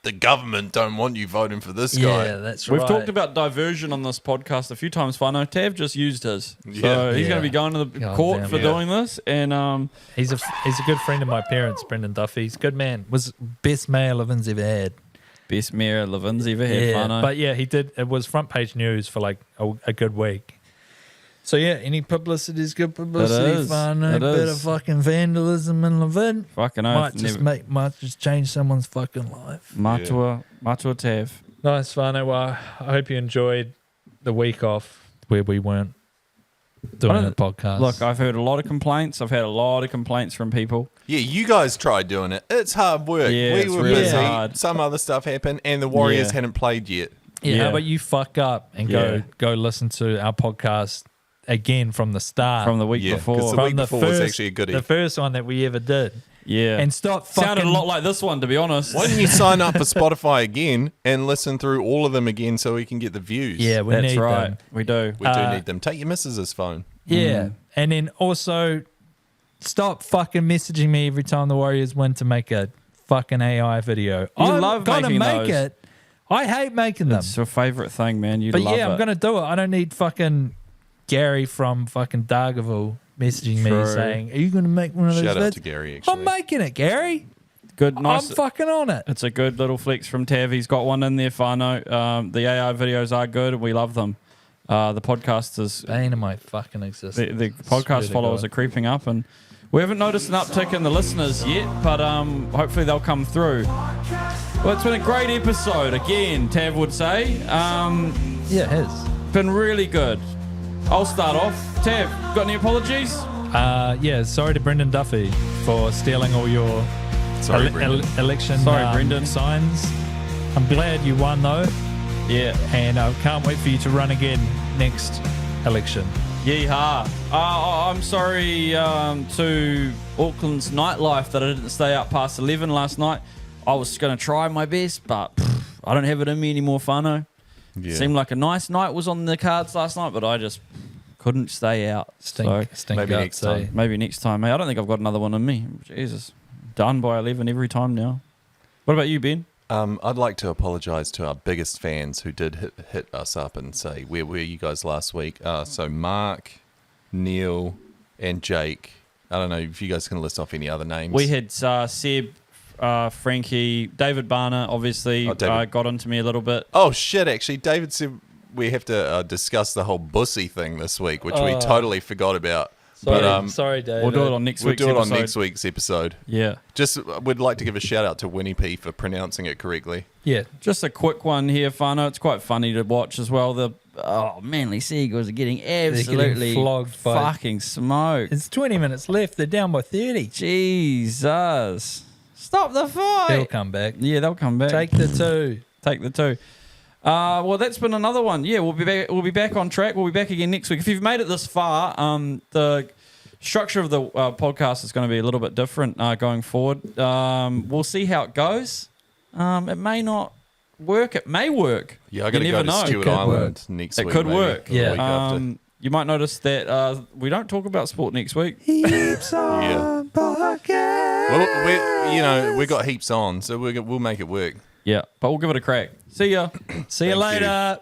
the government don't want you voting for this guy. Yeah, that's right. We've talked about diversion on this podcast a few times. I know Tav just used his. So he's going to be going to the court for doing this. And he's a good friend of my parents, Brendan Duffy. He's a good man. Was best mayor Levin's ever had. Best mayor Levin's ever had. Yeah, but yeah, he did. It was front page news for like a good week. So yeah, any publicity is good publicity. It is. Fano, It bit is. of fucking vandalism in Levin. Fucking oath. Might just change someone's fucking life. Matua Tav. Nice, Fano. Well, I hope you enjoyed the week off where we weren't doing a podcast. Look, I've heard a lot of complaints. I've had a lot of complaints from people. Yeah, you guys tried doing it. It's hard work. Yeah, we it's were really busy. hard. Some other stuff happened, and the Warriors Yeah. hadn't played yet. Yeah, how about you fuck up and go listen to our podcast again from the start. From the week Yeah, before. 'cause the week before was actually a goodie. The first one that we ever did. Yeah. And stop fucking... Sounded a lot like this one, to be honest. Why don't you sign up for Spotify again and listen through all of them again so we can get the views? Yeah, we That's need right. them. We do. We do need them. Take your missus's phone. Yeah. And then also stop fucking messaging me every time the Warriors win to make a fucking AI video. I'm love gonna making make those. it. I hate making them. It's your favourite thing, man. You But love yeah, it. I'm going to do it. I don't need fucking Gary from fucking Dargaville messaging me True. saying, are you going to make one of those Shout out vids? to Gary, actually. I'm making it, Gary. Good, nice. I'm fucking on it. It's a good little flex from Tav. He's got one in there, Fano. The AI videos are good. We love them. The podcast is... Bane of my fucking existence. The podcast followers are creeping up, and we haven't noticed an uptick in the listeners yet, but hopefully they'll come through. Well, it's been a great episode, again, Tav would say. Yeah, it has. Been really good. I'll start off. Tav, got any apologies? Yeah, sorry to Brendan Duffy for stealing all your Sorry, Brendan. election Brendan. signs. I'm glad you won, though, Yeah. and I can't wait for you to run again next election. Yeehaw. I'm sorry to Auckland's nightlife that I didn't stay up past 11 last night. I was going to try my best, but I don't have it in me anymore, Fano. Yeah. Seemed like a nice night was on the cards last night, but I just couldn't stay out. Stink maybe up, next time. Maybe next time. Hey, I don't think I've got another one in me. Jesus. Done by 11 every time now. What about you, Ben? I'd like to apologise to our biggest fans who did hit us up and say, where were you guys last week? So Mark, Neil, and Jake. I don't know if you guys can list off any other names. We had Seb, Frankie, David Barner, obviously, David. got onto me a little bit. Oh, shit, actually. David said we have to discuss the whole bussy thing this week, which we totally forgot about. Sorry, sorry, David. We'll do it on next week's episode. We'll do it on next week's episode. Yeah. Just would like to give a shout out to Winnie P for pronouncing it correctly. Yeah. Just a quick one here, Fano. It's quite funny to watch as well. The Manly Seagulls are getting absolutely flogged by- fucking smoked. It's 20 minutes left. They're down by 30. Jesus. Stop the fight. They'll come back. Yeah, they'll come back. Take the 2. Take the 2. Well, that's been another one. Yeah, we'll be back on track. We'll be back again next week. If you've made it this far, the structure of the podcast is going to be a little bit different going forward. We'll see how it goes. It may not work. It may work. Yeah, I got to You go never to know. Stewart Island next week. It could maybe, work. or the week Yeah. after. You might notice that we don't talk about sport next week. Heaps on podcast. Well, we got heaps on, so we'll make it work. Yeah, but we'll give it a crack. See ya. See you Thank you. later.